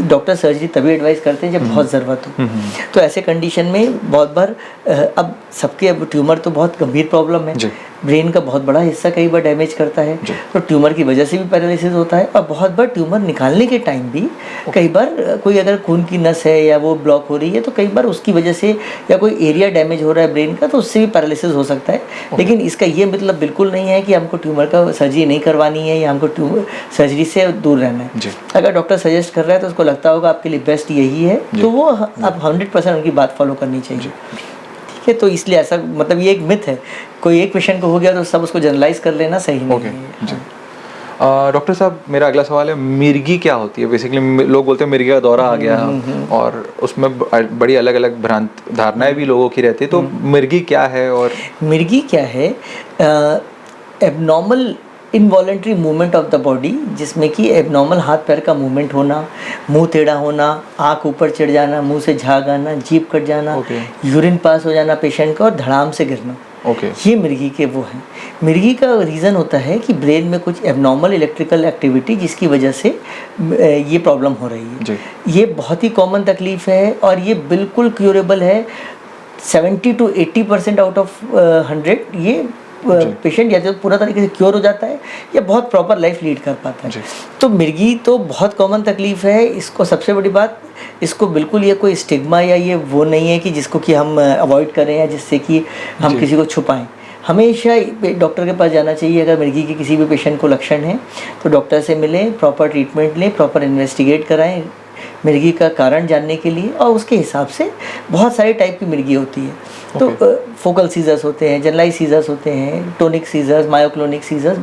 डॉक्टर सर्जरी तभी एडवाइस करते हैं जब बहुत ज़रूरत हो। तो ऐसे कंडीशन में बहुत बार अब सबके अब ट्यूमर तो बहुत गंभीर प्रॉब्लम है, ब्रेन का बहुत बड़ा हिस्सा कई बार डैमेज करता है, तो ट्यूमर की वजह से भी पैरालिसिस होता है। और बहुत बार ट्यूमर निकालने के टाइम भी कई बार कोई अगर खून की नस है या वो ब्लॉक हो रही है तो कई बार उसकी वजह से, या कोई एरिया डैमेज हो रहा है ब्रेन का, तो उससे भी पैरालिसिस हो सकता है। लेकिन इसका ये मतलब बिल्कुल नहीं है कि हमको ट्यूमर का सर्जरी नहीं करवानी है या हमको ट्यूमर सर्जरी से दूर रहना है। अगर डॉक्टर सजेस्ट कर रहा है तो उसको लगता होगा आपके लिए बेस्ट यही है, तो वो आप 100% उनकी बात फॉलो करनी चाहिए। ठीक है, तो इसलिए ऐसा मतलब ये एक मिथ है, कोई एक पेशेंट को हो गया तो सब उसको जनरलाइज कर लेना सही नहीं है। डॉक्टर साहब, मेरा अगला सवाल है, मिर्गी क्या होती है? बेसिकली लोग बोलते हैं मिर्गी का दौरा आ गया और उसमें बड़ी अलग अलग भ्रांत धारणाएं भी लोगों की रहती है। तो मिर्गी क्या है? और मिर्गी क्या है? Abnormal involuntary movement of the body, जिसमें कि एबनॉर्मल हाथ पैर का मूवमेंट होना, मुंह टेढ़ा होना, आंख ऊपर चढ़ जाना, मुंह से झाग आना, जीभ कट जाना, यूरिन पास हो जाना पेशेंट का और धड़ाम से गिरना। ये मिर्गी के वो हैं। मिर्गी का रीज़न होता है कि ब्रेन में कुछ एबनॉर्मल इलेक्ट्रिकल एक्टिविटी जिसकी वजह से ये प्रॉब्लम हो रही है। ये बहुत ही कॉमन तकलीफ़ है और ये बिल्कुल क्यूरेबल है। 70 to 80% आउट ऑफ 100 ये पेशेंट या तो पूरा तरीके से क्योर हो जाता है या बहुत प्रॉपर लाइफ लीड कर पाता है। तो मिर्गी तो बहुत कॉमन तकलीफ़ है। इसको सबसे बड़ी बात, इसको बिल्कुल ये कोई स्टिग्मा या ये वो नहीं है कि जिसको कि हम अवॉइड करें या जिससे कि हम किसी को छुपाएं। हमेशा डॉक्टर के पास जाना चाहिए। अगर मिर्गी के किसी भी पेशेंट को लक्षण है तो डॉक्टर से मिलें, प्रॉपर ट्रीटमेंट लें, प्रॉपर इन्वेस्टिगेट कराएं मिर्गी का कारण जानने के लिए। और उसके हिसाब से बहुत सारे टाइप की मिर्गी होती है। तो फोकल सीजर्स होते हैं, जनरलाइज सीजर्स होते हैं, tonic seizures, myoclonic seizures,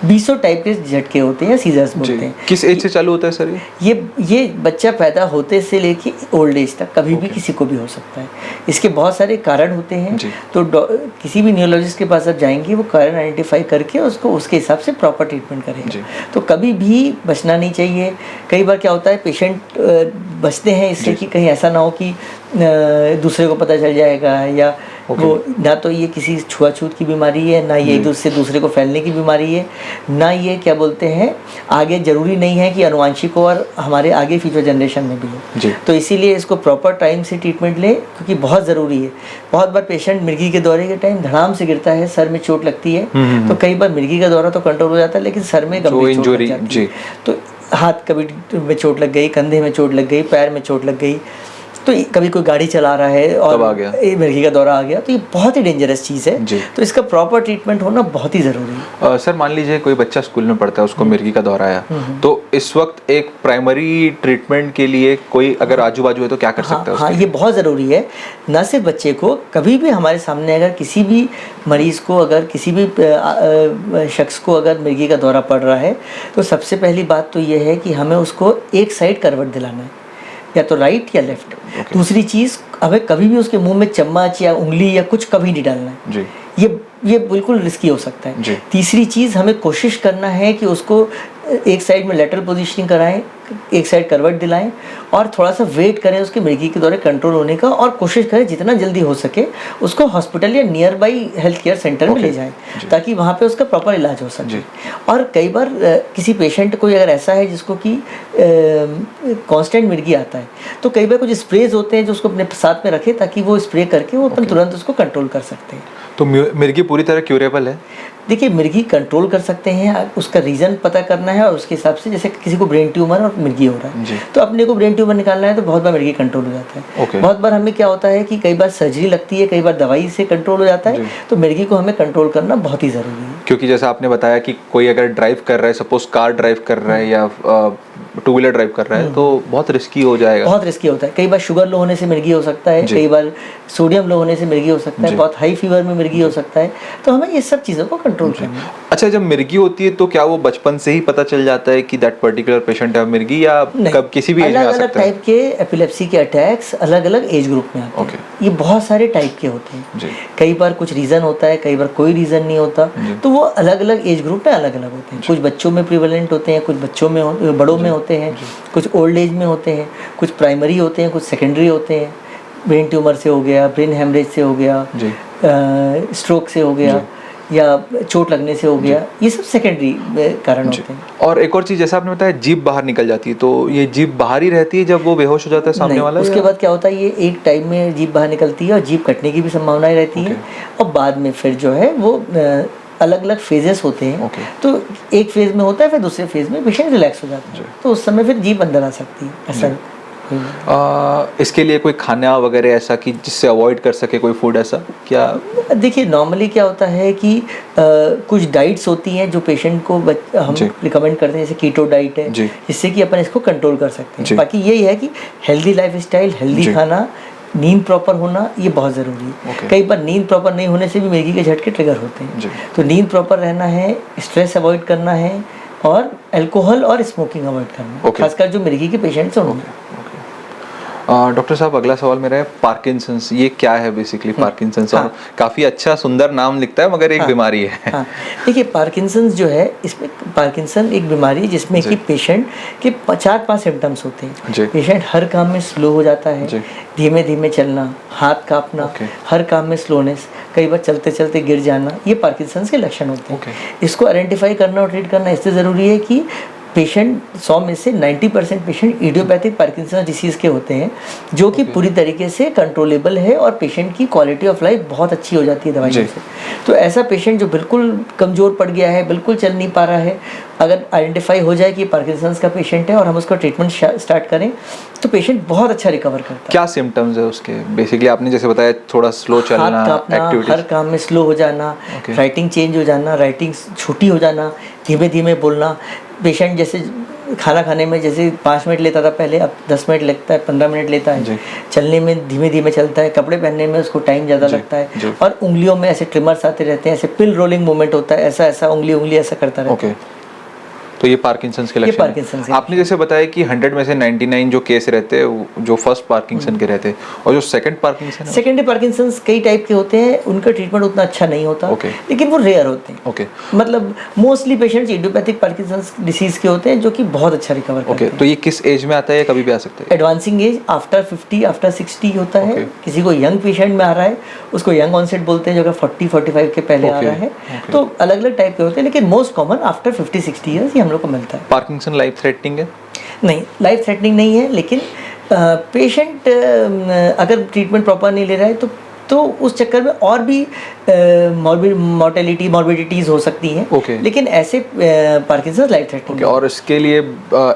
20 type के झटके होते हैं, सीजर्स बोलते हैं। किस एज से चालू होता है सर ये बच्चा पैदा होते से लेके ओल्ड एज तक कभी भी किसी को भी हो सकता है। इसके बहुत सारे कारण होते हैं। तो किसी भी न्यूरोलॉजिस्ट के पास आप जाएंगे, वो कारण आइडेंटिफाई करके उसको उसके हिसाब से प्रॉपर ट्रीटमेंट करेंगे। तो कभी भी बचना नहीं चाहिए। कई बार क्या होता है, पेशेंट बचते हैं इससे कि कहीं ऐसा ना हो कि दूसरे को पता चल जाएगा या वो ना तो ये किसी छुआछूत की बीमारी है, ना ये एक दूसरे से दूसरे को फैलने की बीमारी है, ना ये क्या बोलते हैं आगे जरूरी नहीं है कि अनुवांशिक हो और हमारे आगे फ्यूचर जनरेशन में भी हो। तो इसीलिए इसको प्रॉपर टाइम से ट्रीटमेंट लें क्योंकि बहुत ज़रूरी है। बहुत बार पेशेंट मिर्गी के दौरे के टाइम धड़ाम से गिरता है, सर में चोट लगती है, तो कई बार मिर्गी का दौरा तो कंट्रोल हो जाता है लेकिन सर में गंभीर चोट लग जाती है। तो हाथ कभी में चोट लग गई, कंधे में चोट लग गई, पैर में चोट लग गई, तो कभी कोई गाड़ी चला रहा है और मिर्गी का दौरा आ गया, तो ये बहुत ही डेंजरस चीज़ है। तो इसका प्रॉपर ट्रीटमेंट होना बहुत ही ज़रूरी है। सर मान लीजिए कोई बच्चा स्कूल में पढ़ता है, उसको मिर्गी का दौरा आया, तो इस वक्त एक प्राइमरी ट्रीटमेंट के लिए कोई अगर आजू बाजू है तो क्या कर सकता है? हाँ, ये बहुत ज़रूरी है। न सिर्फ बच्चे को, कभी भी हमारे सामने अगर किसी भी मरीज़ को, अगर किसी भी शख्स को अगर मिर्गी का दौरा पड़ रहा है, तो सबसे पहली बात तो ये है कि हमें उसको एक साइड करवट दिलाना है, या तो राइट या लेफ्ट। दूसरी चीज़, हमें कभी भी उसके मुंह में चम्मच या उंगली या कुछ कभी नहीं डालना है जी। ये बिल्कुल रिस्की हो सकता है जी। तीसरी चीज़, हमें कोशिश करना है कि उसको एक साइड में लेटरल पोजीशनिंग कराएं, एक साइड करवट दिलाएं और थोड़ा सा वेट करें उसके मिर्गी के दौरे कंट्रोल होने का, और कोशिश करें जितना जल्दी हो सके उसको हॉस्पिटल या near by health care centre में ले जाएं ताकि वहाँ पे उसका प्रॉपर इलाज हो सके। और कई बार किसी पेशेंट को अगर ऐसा है जिसको कि कांस्टेंट मिर्गी आता है, तो कई बार कुछ स्प्रेज होते हैं जो उसको अपने साथ में रखे ताकि वो स्प्रे करके वो अपन तुरंत उसको कंट्रोल कर सकते हैं। तो मिर्गी पूरी तरह क्यूरेबल है? देखिए, मिर्गी कंट्रोल कर सकते हैं, उसका रीज़न पता करना है और उसके हिसाब से, जैसे किसी को ब्रेन ट्यूमर और मिर्गी हो रहा है तो अपने को ब्रेन ट्यूमर निकालना है तो बहुत बार मिर्गी कंट्रोल हो जाता है। बहुत बार हमें क्या होता है कि कई बार सर्जरी लगती है, कई बार दवाई से कंट्रोल हो जाता है, तो मिर्गी को हमें कंट्रोल करना बहुत ही ज़रूरी है। क्योंकि जैसा आपने बताया कि कोई अगर ड्राइव कर रहा है, सपोज कार ड्राइव कर रहा है या टू व्हीलर ड्राइव कर रहा है, तो बहुत रिस्की हो जाएगा। बहुत रिस्की होता है। कई बार शुगर लो होने से मिर्गी हो सकता है, कई बार सोडियम लो होने से मिर्गी हो सकता है, बहुत हाई फीवर में मिर्गी हो सकता है, तो हमें ये सब चीज़ों को कंट्रोल करना है। अच्छा, जब मिर्गी होती है तो क्या वो बचपन से ही पता चल जाता है कि दैट पर्टिकुलर पेशेंट है मिर्गी, या कब किसी भी एज में आ सकता है? अलग अलग टाइप के एपिलेप्सी के अटैक्स अलग अलग एज ग्रुप में आते हैं। ये बहुत सारे टाइप के होते हैं। कई बार कुछ रीज़न होता है, कई बार कोई रीज़न नहीं होता, तो वो अलग अलग एज ग्रुप में अलग अलग होते हैं। कुछ बच्चों में प्रिवेलेंट होते हैं, कुछ बच्चों में बड़ों में होते हैं, कुछ ओल्ड एज में होते हैं, कुछ प्राइमरी होते हैं, कुछ सेकेंडरी होते हैं। ब्रेन ट्यूमर से हो गया, ब्रेन हेमरेज से हो गया, स्ट्रोक से हो गया, या चोट लगने से हो गया, ये सब सेकेंडरी कारण होते हैं। और एक और चीज़, जैसा आपने बताया जीभ बाहर निकल जाती है, तो ये जीभ बाहर ही रहती है जब वो बेहोश हो जाता है सामने वाला? उसके बाद क्या होता है, ये एक टाइम में जीभ बाहर निकलती है और जीभ कटने की भी संभावनाएं रहती है, और बाद में फिर जो है वो अलग अलग फेजेस होते हैं। तो एक फेज में होता है, फिर दूसरे फेज में पेशेंट रिलैक्स हो जाता है, तो उस समय फिर जीभ अंदर आ सकती है। ऐसा इसके लिए कोई खाना वगैरह ऐसा कि जिससे अवॉइड कर सके, कोई फूड ऐसा क्या? देखिए, नॉर्मली क्या होता है कि कुछ डाइट्स होती हैं जो पेशेंट को हम रिकमेंड करते हैं, जैसे कीटो डाइट है, जिससे कि अपन इसको कंट्रोल कर सकते हैं। बाकी यही है कि हेल्दी लाइफस्टाइल, हेल्दी खाना, नींद प्रॉपर होना, ये बहुत ज़रूरी है। कई बार नींद प्रॉपर नहीं होने से भी मिर्गी के झटके ट्रिगर होते हैं, तो नींद प्रॉपर रहना है, स्ट्रेस अवॉइड करना है, और अल्कोहल और स्मोकिंग अवॉइड करना है, खासकर जो मिर्गी के पेशेंट्स हैं उन्होंने। डॉक्टर साहब, अगला सवाल मेरा है पार्किंसंस। ये क्या है बेसिकली पार्किंसंस? और काफ़ी अच्छा सुंदर नाम लिखता है, मगर एक बीमारी है। देखिए, पार्किंसंस जो है, इसमें पार्किंसन एक बीमारी है जिसमें कि पेशेंट के 4-5 सिम्टम्स होते हैं। पेशेंट हर काम में स्लो हो जाता है, धीमे धीमे चलना, हाथ कांपना, हर काम में स्लोनेस, कई बार चलते चलते गिर जाना, ये पार्किंसंस के लक्षण होते हैं। इसको आइडेंटिफाई करना और ट्रीट करना इससे ज़रूरी है कि पेशेंट 100 में से 90% पेशेंट इडियोपैथिक पार्किंसन डिसीज़ के होते हैं, जो कि पूरी तरीके से कंट्रोलेबल है और पेशेंट की क्वालिटी ऑफ लाइफ बहुत अच्छी हो जाती है दवाइयों से। तो ऐसा पेशेंट जो बिल्कुल कमज़ोर पड़ गया है, बिल्कुल चल नहीं पा रहा है, अगर आइडेंटिफाई हो जाए कि पार्किंसंस का पेशेंट है और हम उसका ट्रीटमेंट स्टार्ट करें, तो पेशेंट बहुत अच्छा रिकवर करता है। क्या सिम्टम्स है उसके? बेसिकली आपने जैसे बताया, थोड़ा स्लो चलना, एक्टिविटीज, हर काम में स्लो हो जाना, राइटिंग चेंज हो जाना, राइटिंग छोटी हो जाना, धीमे धीमे बोलना। पेशेंट जैसे खाना खाने में जैसे 5 मिनट लेता था पहले, अब 10 मिनट लगता है, 15 मिनट लेता है। चलने में धीमे धीमे चलता है, कपड़े पहनने में उसको टाइम ज़्यादा लगता है, और उंगलियों में ऐसे ट्रिमर्स आते रहते हैं, ऐसे पिल रोलिंग मूवमेंट होता है, ऐसा ऐसा उंगली ऐसा करता रहता है। तो ये पार्किंसंस के ये लक्षण पार्किंसंस के आपने जैसे बताया कि 100 में से 99 जो केस रहते हैं जो फर्स्ट पार्किंसन के रहते हैं, और जो सेकंड पार्किंसन है सेकेंडरी पार्किंसंस कई टाइप के होते हैं, उनका ट्रीटमेंट उतना अच्छा नहीं होता, लेकिन वो रेयर होते हैं। ओके, मतलब mostly patients idiopathic Parkinson's disease के होते हैं जो कि बहुत अच्छा रिकवर करते हैं। तो ये किस एज में आता है या कभी भी आ सकता है? एडवांसिंग एज आफ्टर 50 आफ्टर 60 होता है। किसी को यंग पेशेंट में आ रहा है उसको यंग ऑनसेट बोलते हैं, जो कि 40-45 के पहले आ रहा है। तो अलग अलग टाइप के होते हैं, लेकिन मोस्ट कॉमन आफ्टर 50-60 ईयर्स ये हम लोग को मिलता है। पार्किंसन लाइफ थ्रेटनिंग है? नहीं, लाइफ थ्रेटनिंग नहीं है, लेकिन पेशेंट अगर ट्रीटमेंट प्रॉपर नहीं ले रहा है तो उस चक्कर में और भी मॉर्बिडिटीज हो सकती हैं। लेकिन ऐसे पार्किंसन लाइफ थ्रेटनिंग। और इसके लिए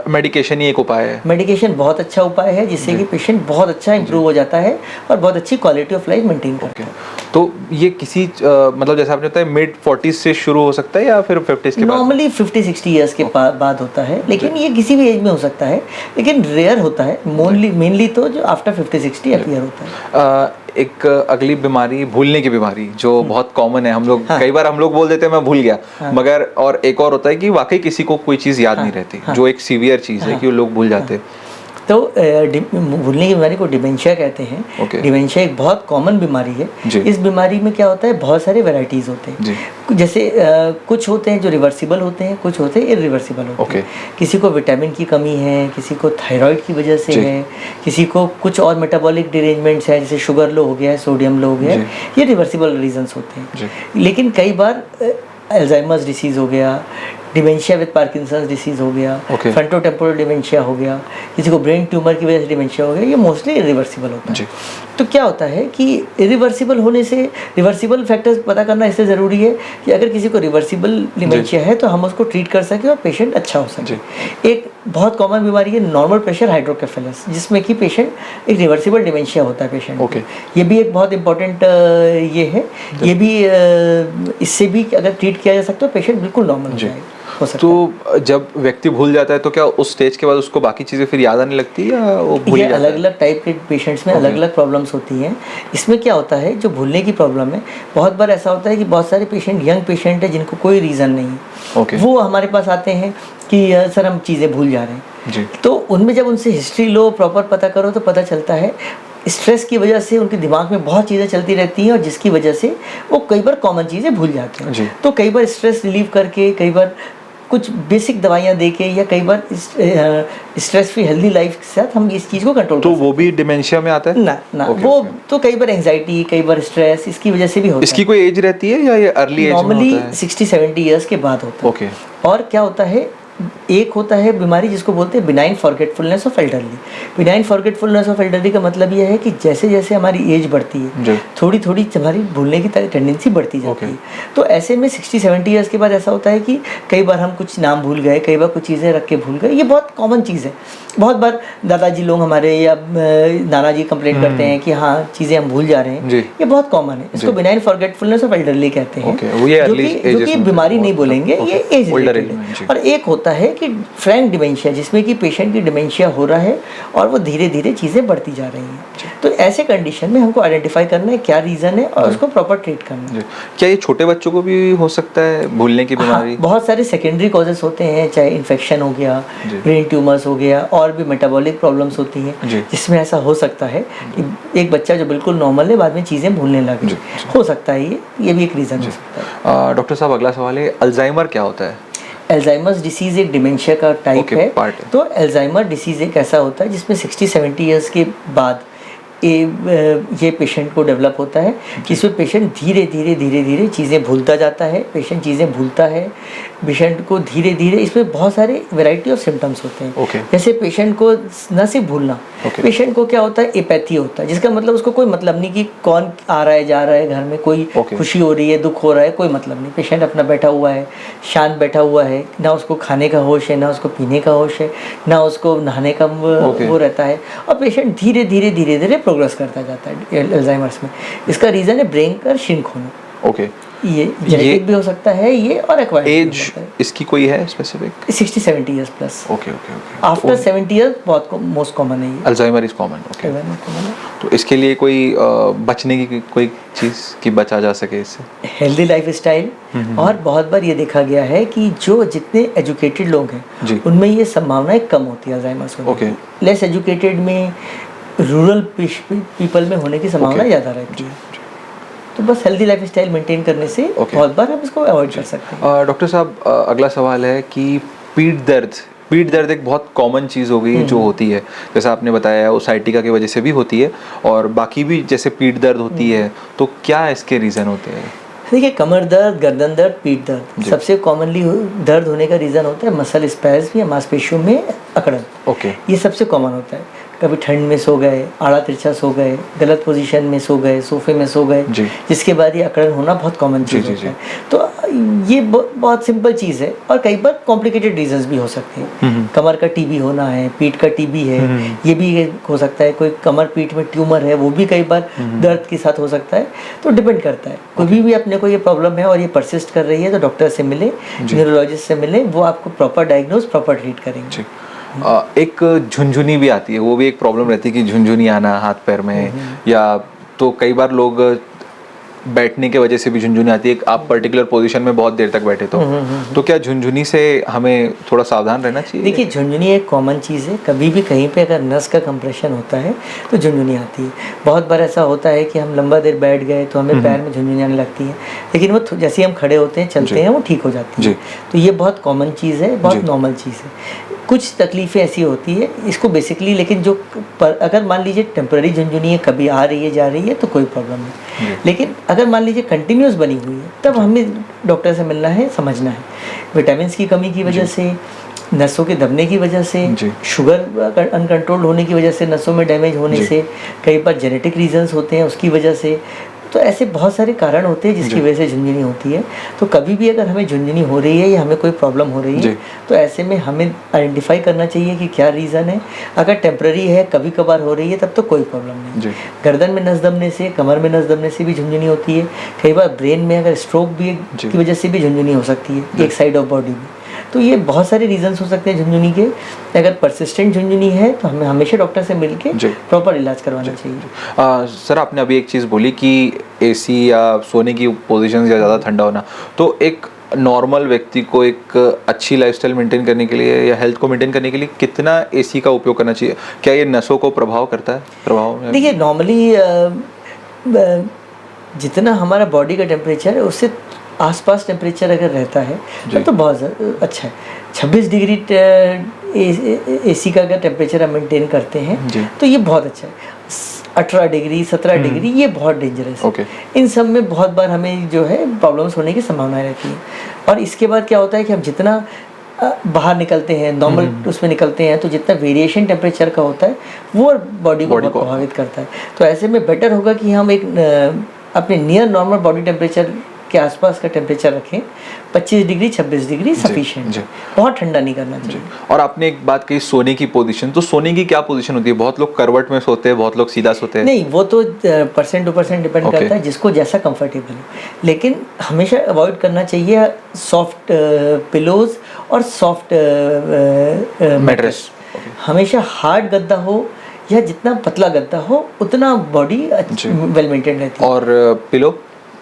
मेडिकेशन ही एक उपाय है? मेडिकेशन बहुत अच्छा उपाय है, जिससे कि पेशेंट बहुत अच्छा इंप्रूव हो जाता है और बहुत अच्छी क्वालिटी ऑफ लाइफ मेंटेन करता है। तो ये किसी मतलब जैसे आपने बताया मिड 40s से शुरू हो सकता है या फिर 50s के बाद? नॉर्मली 50-60 ईयर्स के बाद होता है, लेकिन ये किसी भी एज में हो सकता है, लेकिन रेयर होता है। मेनली तो जो आफ्टर 50-60 अपीयर होता है। एक अगली बीमारी भूलने की बीमारी जो बहुत कॉमन है, हम लोग कई बार हम लोग बोल देते हैं मैं भूल गया, मगर और एक और होता है कि वाकई किसी को कोई चीज़ याद नहीं रहती, जो एक सीवियर चीज़ है कि वो लोग भूल जाते हैं। तो भूलने की बीमारी को डिमेंशिया कहते हैं। डिमेंशिया एक बहुत कॉमन बीमारी है। इस बीमारी में क्या होता है, बहुत सारे वैरायटीज होते हैं। जैसे कुछ होते हैं जो रिवर्सिबल होते हैं, कुछ होते हैं इरिवर्सिबल होते हैं। किसी को विटामिन की कमी है, किसी को थायराइड की वजह से है, किसी को कुछ और मेटाबॉलिक डिरेंजमेंट्स है, जैसे शुगर लो हो गया है, सोडियम लो हो गया है, ये रिवर्सिबल रीजंस होते हैं। लेकिन कई बार अल्जाइमर्स डिसीज हो गया, डिमेंशिया विद पार्किंसंस डिसीज हो गया, फ्रंटोटेम्पोरल डिमेंशिया हो गया, किसी को ब्रेन ट्यूमर की वजह से डिमेंशिया हो गया, ये मोस्टली इरिवर्सिबल होता है। तो क्या होता है कि इरिवर्सिबल होने से रिवर्सिबल फैक्टर्स पता करना इसलिए ज़रूरी है कि अगर किसी को रिवर्सिबल डिमेंशिया है तो हम उसको ट्रीट कर सकें और पेशेंट अच्छा हो सके। एक बहुत कॉमन बीमारी है नॉर्मल प्रेशर हाइड्रोकेफेलस, जिसमें कि पेशेंट एक रिवर्सिबल डिमेंशिया होता है पेशेंट। ये भी एक बहुत इंपॉर्टेंट ये है, ये भी इससे भी अगर ट्रीट किया जा सकता है पेशेंट बिल्कुल नॉर्मल हो जाएगा। तो जब व्यक्ति भूल जाता है तो क्या उस स्टेज के बाद उसको बाकी चीज़ें फिर याद आने लगती है या वो भूल जाता है? अलग अलग टाइप के पेशेंट्स में अलग अलग प्रॉब्लम्स होती हैं। इसमें क्या होता है, जो भूलने की प्रॉब्लम है, बहुत बार ऐसा होता है कि बहुत सारे पेशेंट यंग पेशेंट है जिनको कोई रीज़न नहीं है, वो हमारे पास आते हैं कि सर हम चीज़ें भूल जा रहे हैं। तो उनमें जब उनसे हिस्ट्री लो, प्रॉपर पता करो, तो पता चलता है स्ट्रेस की वजह से उनके दिमाग में बहुत चीज़ें चलती रहती हैं और जिसकी वजह से वो कई बार कॉमन चीज़ें भूल जाते हैं। तो कई बार स्ट्रेस रिलीव करके, कई बार कुछ बेसिक दवाइयाँ दे के, या कई बार स्ट्रेस फ्री हेल्दी लाइफ के साथ हम इस चीज़ को कंट्रोल तो वो भी डिमेंशिया में आता है ना वो तो कई बार एंजाइटी, कई बार स्ट्रेस, इसकी वजह से भी होता है। इसकी कोई एज रहती है या ये अर्ली एज में होता है? नॉर्मली 60-70 ईयर्स के बाद होता है। और क्या होता है, एक होता है बीमारी जिसको बोलते हैं benign forgetfulness of elderly. Benign forgetfulness of elderly का मतलब यह है कि जैसे जैसे हमारी एज बढ़ती है थोड़ी थोड़ी हमारी भूलने की टेंडेंसी बढ़ती जाती है। तो ऐसे में 60-70 ईयर्स के बाद ऐसा होता है कि कई बार हम कुछ नाम भूल गए, कई बार कुछ चीज़ें रख के भूल गए। ये बहुत कॉमन चीज़ है। बहुत बार दादाजी लोग हमारे या नाना जी कंप्लेंट करते हैं कि हाँ चीज़ें हम भूल जा रहे हैं। ये बहुत कॉमन है, इसको बिनाइन फॉरगेटफुलनेस ऑफ एल्डरली कहते हैं, जो कि बीमारी नहीं बोलेंगे, ये एज रिलेटेड है। और एक होता है कि फ्रैंक डिमेंशिया, जिसमें कि पेशेंट की डिमेंशिया हो रहा है और वो धीरे धीरे चीज़ें बढ़ती जा रही हैं। तो ऐसे कंडीशन में हमको आइडेंटिफाई करना है क्या रीज़न है और उसको प्रॉपर ट्रीट करना है। क्या ये छोटे बच्चों को भी हो सकता है भूलने की बीमारी? बहुत सारे सेकेंडरी कॉजेस होते हैं, चाहे इन्फेक्शन हो गया, ब्रेन ट्यूमर्स हो गया, और भी मेटाबॉलिक प्रॉब्लम्स होती हैं जिसमें ऐसा हो सकता है कि एक बच्चा जो बिल्कुल नॉर्मल है बाद में चीज़ें भूलने लगे। हो सकता है ये भी एक रीज़न हो सकता है। डॉक्टर साहब अगला सवाल है, अल्जाइमर क्या होता है? अल्जाइमर्स डिसीज़ एक डिमेंशिया का टाइप है। तो अल्जाइमर डिसीज़ एक ऐसा होता है जिसमें 60-70 ईयर्स के बाद ये पेशेंट को डेवलप होता है, जिसमें पेशेंट धीरे धीरे चीज़ें भूलता जाता है। पेशेंट चीज़ें भूलता है, पेशेंट को धीरे धीरे, इसमें बहुत सारे वैरायटी ऑफ सिम्टम्स होते हैं। जैसे पेशेंट को न सिर्फ भूलना, पेशेंट को क्या होता है, एपैथी होता है, जिसका मतलब उसको कोई मतलब नहीं कि कौन आ रहा है जा रहा है घर में, कोई खुशी हो रही है, दुख हो रहा है, कोई मतलब नहीं। पेशेंट अपना बैठा हुआ है, शांत बैठा हुआ है, ना उसको खाने का होश है, ना उसको पीने का होश है, ना उसको नहाने का वो रहता है, और पेशेंट धीरे धीरे प्रोग्रेस करता जाता है अल्जाइमर्स में। इसका रीज़न है ब्रेन का श्रिंक होना। ओके, ये जेनेटिक भी हो सकता है ये, और एक्वायर्ड भी हो एज सकता है। इसकी कोई है specific? 60-70 years plus. Okay okay okay. After 70 years बहुत मोस्ट कॉमन है ये। Alzheimer is common. Okay, Alzheimer common है। तो इसके लिए कोई बचने की कोई चीज़ कि बचा जा सके इससे? हेल्दी लाइफ स्टाइल, और बहुत बार ये देखा गया है कि जो जितने एजुकेटेड लोग जी। हैं उनमें ये संभावनाएं कम होती है अल्जाइमर्स होने ओके। की। लेस एजुकेटेड में, रूरल पीपल में होने की संभावना ओके। ज़्यादा रहती है। तो बस हेल्दी लाइफ स्टाइल मेंटेन करने से ओके। बहुत बार हम इसको अवॉइड कर सकते हैं। डॉक्टर साहब, अगला सवाल है कि पीठ दर्द एक बहुत कॉमन चीज़ हो गई जो होती है, जैसा आपने बताया वो साइटिका की वजह से भी होती है, और बाकी भी जैसे पीठ दर्द होती है, तो क्या इसके रीज़न होते हैं? देखिए, कमर दर्द, गर्दन दर्द, पीठ दर्द, सबसे कॉमनली दर्द होने का रीज़न होता है मसल स्पैज़्म या मांसपेशियों में अकड़न। ओके। ये सबसे कॉमन होता है। कभी ठंड में सो गए, आड़ा तिरछा सो गए, गलत पोजीशन में सो गए, सोफे में सो गए, जी। जिसके बाद ये अकड़न होना बहुत कॉमन चीज़ होता है। तो ये बहुत सिंपल चीज़ है, और कई बार कॉम्प्लिकेटेड रीजंस भी हो सकते हैं। कमर का टीबी होना है, पीठ का टीबी है, ये भी हो सकता है। कोई कमर पीठ में ट्यूमर है, वो भी कई बार दर्द के साथ हो सकता है। तो डिपेंड करता है। कोई भी अपने को ये प्रॉब्लम है और ये परसिस्ट कर रही है, तो डॉक्टर से मिले, न्यूरोलॉजिस्ट से मिले, वो आपको प्रॉपर डायग्नोज, प्रॉपर ट्रीट करेंगे। एक झुनझुनी भी आती है, वो भी एक प्रॉब्लम रहती है कि झुनझुनी आना हाथ पैर में, या तो कई बार लोग बैठने के वजह से भी झुनझुनी आती है, आप पर्टिकुलर पोजीशन में बहुत देर तक बैठे तो क्या झुनझुनी से हमें थोड़ा सावधान रहना चाहिए? देखिए, झुनझुनी एक कॉमन चीज़ है। कभी भी कहीं पे अगर नस का कंप्रेशन होता है तो झुनझुनी आती है। बहुत बार ऐसा होता है कि हम लंबा देर बैठ गए तो हमें पैर में झुनझुनी आने लगती है, लेकिन वो जैसे ही हम खड़े होते हैं, चलते हैं, वो ठीक हो जाती है। तो ये बहुत कॉमन चीज़ है, बहुत नॉर्मल चीज़ है। कुछ तकलीफ़ें ऐसी होती है इसको बेसिकली, लेकिन जो अगर मान लीजिए टेम्पररी झुनझुनी है, कभी आ रही है जा रही है, तो कोई प्रॉब्लम नहीं। लेकिन अगर मान लीजिए कंटिन्यूस बनी हुई है, तब हमें डॉक्टर से मिलना है, समझना है। विटामिन की कमी की वजह से, नसों के दबने की वजह से, शुगर अनकंट्रोल होने की वजह से, नसों में डैमेज होने से, कई बार जेनेटिक रीजंस होते हैं उसकी वजह से। तो ऐसे बहुत सारे कारण होते हैं जिसकी वजह से झुनझुनी होती है। तो कभी भी अगर हमें झुनझुनी हो रही है या हमें कोई प्रॉब्लम हो रही है, तो ऐसे में हमें आइडेंटिफाई करना चाहिए कि क्या रीज़न है। अगर टेम्पररी है, कभी कभार हो रही है, तब तो कोई प्रॉब्लम नहीं। गर्दन में नस दबने से, कमर में नस दबने से भी झुनझुनी होती है। कई बार ब्रेन में अगर स्ट्रोक भी की वजह से भी झुनझुनी हो सकती है, एक साइड ऑफ बॉडी में। तो ये बहुत सारे रीजंस हो सकते हैं झुनझुनी के। अगर परसिस्टेंट झुनझुनी है तो हमें हमेशा डॉक्टर से मिलके प्रॉपर इलाज करवाना चाहिए। सर, आपने अभी एक चीज़ बोली कि एसी या सोने की पोजीशन या ज़्यादा ठंडा होना, तो एक नॉर्मल व्यक्ति को एक अच्छी लाइफस्टाइल मेंटेन करने के लिए या हेल्थ को मेंटेन करने के लिए कितना एसी का उपयोग करना चाहिए? क्या ये नसों को प्रभाव करता है? देखिए, नॉर्मली जितना हमारा बॉडी का टेम्परेचर है उससे आसपास टेम्परेचर अगर रहता है तो बहुत अच्छा है। 26 डिग्री एसी का अगर टेम्परेचर हम मेंटेन करते हैं तो ये बहुत अच्छा है। 18 डिग्री 17 डिग्री ये बहुत डेंजरस है। इन सब में बहुत बार हमें जो है प्रॉब्लम्स होने की संभावना रहती है। और इसके बाद क्या होता है कि हम जितना बाहर निकलते हैं, नॉर्मल उसमें निकलते हैं, तो जितना वेरिएशन टेम्परेचर का होता है वो बॉडी को प्रभावित करता है। तो ऐसे में बेटर होगा कि हम एक अपने नियर नॉर्मल बॉडी टेम्परेचर के आसपास का टेम्परेचर रखें। 25 डिग्री 26 डिग्री सफिशिएंट, बहुत ठंडा नहीं करना चाहिए। और आपने एक बात कही सोने की पोजीशन, तो सोने की क्या पोजीशन होती है? बहुत लोग करवट में सोते हैं, बहुत लोग सीधा सोते हैं। नहीं, वो तो परसेंट टू परसेंट डिपेंड करता है, जिसको जैसा कंफर्टेबल है। लेकिन हमेशा अवॉइड करना चाहिए सॉफ्ट पिलोज और सॉफ्ट मैट्रेस। हमेशा हार्ड गद्दा हो या जितना पतला गद्दा हो उतना बॉडी वेल मेंटेन रहती है। और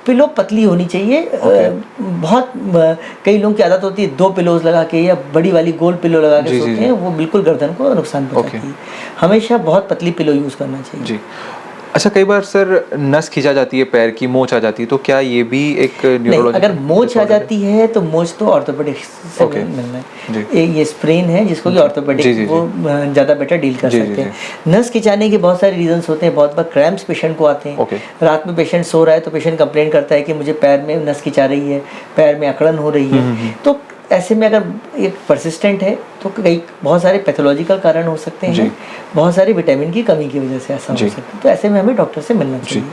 पिलो पतली होनी चाहिए। बहुत कई लोगों की आदत होती है 2 पिलोज लगा के या बड़ी वाली गोल पिलो लगा के सोते हैं, वो बिल्कुल गर्दन को नुकसान पहुंचाती है। हमेशा बहुत पतली पिलो यूज़ करना चाहिए। अच्छा, कई बार सर नस खिंचा जाती है, पैर की मोच आ जाती है, तो क्या ये भी एक न्यूरोलॉजिकल? अगर मोच आ जाती है तो मोच तो ऑर्थोपेडिक से मिलना है। ये स्प्रेन है जिसको कि ऑर्थोपेडिक वो ज़्यादा बेटर डील कर सकते हैं। नस खिंचाने के बहुत सारे रीजंस होते हैं। बहुत बार क्रैम्प्स पेशेंट को आते हैं। रात में पेशेंट सो रहा है तो पेशेंट कंप्लेन करता है कि मुझे पैर में नस खिंचा रही है, पैर में अकड़न हो रही है। तो ऐसे में अगर एक परसिस्टेंट है तो कई बहुत सारे पैथोलॉजिकल कारण हो सकते हैं, बहुत सारी विटामिन की कमी की वजह से ऐसा हो सकता है। तो ऐसे में हमें डॉक्टर से मिलना चाहिए।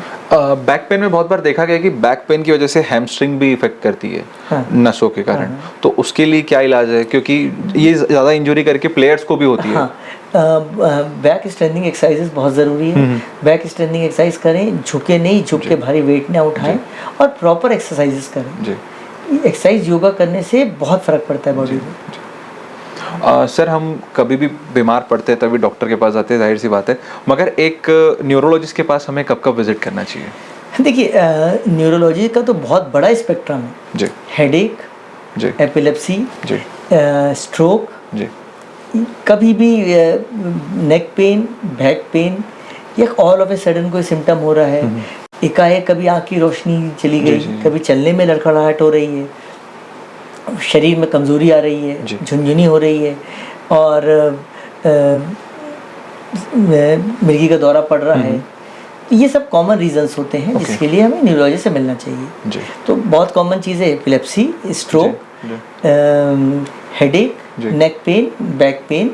बैक पेन में बहुत बार देखा गया कि बैक पेन की वजह से हैमस्ट्रिंग भी इफेक्ट करती है नसों के कारण। तो उसके लिए क्या इलाज है? क्योंकि ये ज़्यादा इंजरी करके प्लेयर्स को भी होती है। बैक स्ट्रेंथिंग एक्सरसाइजेस बहुत ज़रूरी है। बैक स्ट्रेंथिंग एक्सरसाइज करें, झुके नहीं, झुक के भारी वेट ना उठाएं और प्रॉपर एक्सरसाइजेस करें। एक्सरसाइज योगा करने से बहुत फ़र्क पड़ता है बॉडी में। सर, हम कभी भी बीमार पड़ते हैं तभी डॉक्टर के पास आते हैं, जाहिर सी बात है, मगर एक न्यूरोलॉजिस्ट के पास हमें कब कब विजिट करना चाहिए? देखिए, न्यूरोलॉजी का तो बहुत बड़ा स्पेक्ट्रम है जी। हेडेक जी। एपिलेप्सी जी। स्ट्रोक जी। कभी भी नेक पेन, बैक पेन या ऑल ऑफ ए सडन कोई सिम्टम हो रहा है, एकाएक कभी आँख की रोशनी चली गई, कभी चलने में लड़खड़ाहट हो रही है, शरीर में कमज़ोरी आ रही है, झुनझुनी हो रही है और मिर्गी का दौरा पड़ रहा है, ये सब कॉमन रीजंस होते हैं जिसके लिए हमें न्यूरोलॉजिस्ट से मिलना चाहिए। तो बहुत कॉमन चीज़ें epilepsy, stroke, headache, neck pain, back pain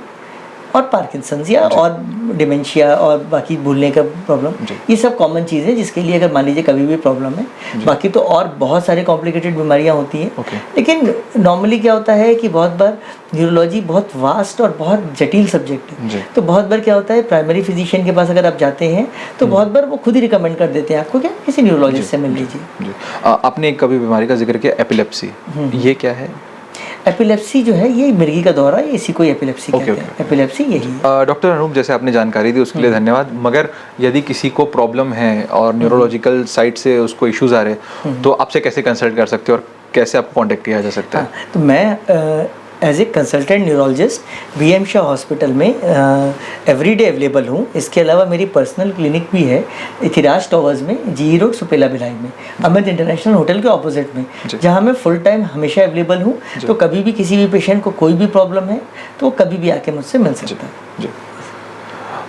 और पार्किंसंस या और डिमेंशिया और बाकी भूलने का प्रॉब्लम, ये सब कॉमन चीज़ है जिसके लिए अगर मान लीजिए कभी भी प्रॉब्लम है। बाकी तो और बहुत सारे कॉम्प्लिकेटेड बीमारियां होती हैं, लेकिन नॉर्मली क्या होता है कि बहुत बार न्यूरोलॉजी बहुत वास्ट और बहुत जटिल सब्जेक्ट है, तो बहुत बार क्या होता है प्राइमरी फिजिशियन के पास अगर आप जाते हैं तो बहुत बार वो खुद ही रिकमेंड कर देते हैं आपको क्या किसी न्यूरोलॉजिस्ट से मिल लीजिए। आपने एक कभी बीमारी का जिक्र किया एपिलेप्सी, ये क्या है? एपिलेप्सी जो है ये मिर्गी का दौरा, ये इसी को एपिलेप्सी कहते हैं। एपिलेप्सी यही है। डॉक्टर अनूप, जैसे आपने जानकारी दी उसके लिए धन्यवाद, मगर यदि किसी को प्रॉब्लम है और न्यूरोलॉजिकल साइड से उसको इश्यूज आ रहे हैं तो आपसे कैसे कंसल्ट कर सकते हो और कैसे आपको कांटेक्ट किया जा सकता है? तो मैं as a consultant neurologist B M Shah hospital में एवरीडे अवेलेबल हूँ। इसके अलावा मेरी पर्सनल क्लिनिक भी है इतिराज टावर्स में, जी रोड, सुपेला भिलाई में, अमित इंटरनेशनल होटल के ऑपोजिट में, जहाँ मैं फुल टाइम हमेशा अवेलेबल हूँ। तो कभी भी किसी भी पेशेंट को कोई भी प्रॉब्लम है तो कभी भी आके मुझसे मिल सकता है।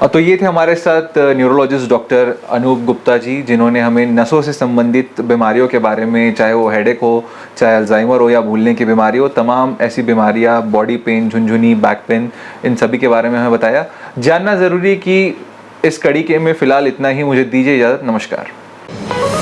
तो ये थे हमारे साथ न्यूरोलॉजिस्ट डॉक्टर अनूप गुप्ता जी, जिन्होंने हमें नसों से संबंधित बीमारियों के बारे में, चाहे वो हेडेक हो, चाहे अल्जाइमर हो या भूलने की बीमारी हो, तमाम ऐसी बीमारियां, बॉडी पेन, झुनझुनी, बैक पेन, इन सभी के बारे में हमें बताया। जानना ज़रूरी कि इस कड़ी के में फ़िलहाल इतना ही। मुझे दीजिए इजाज़त। नमस्कार।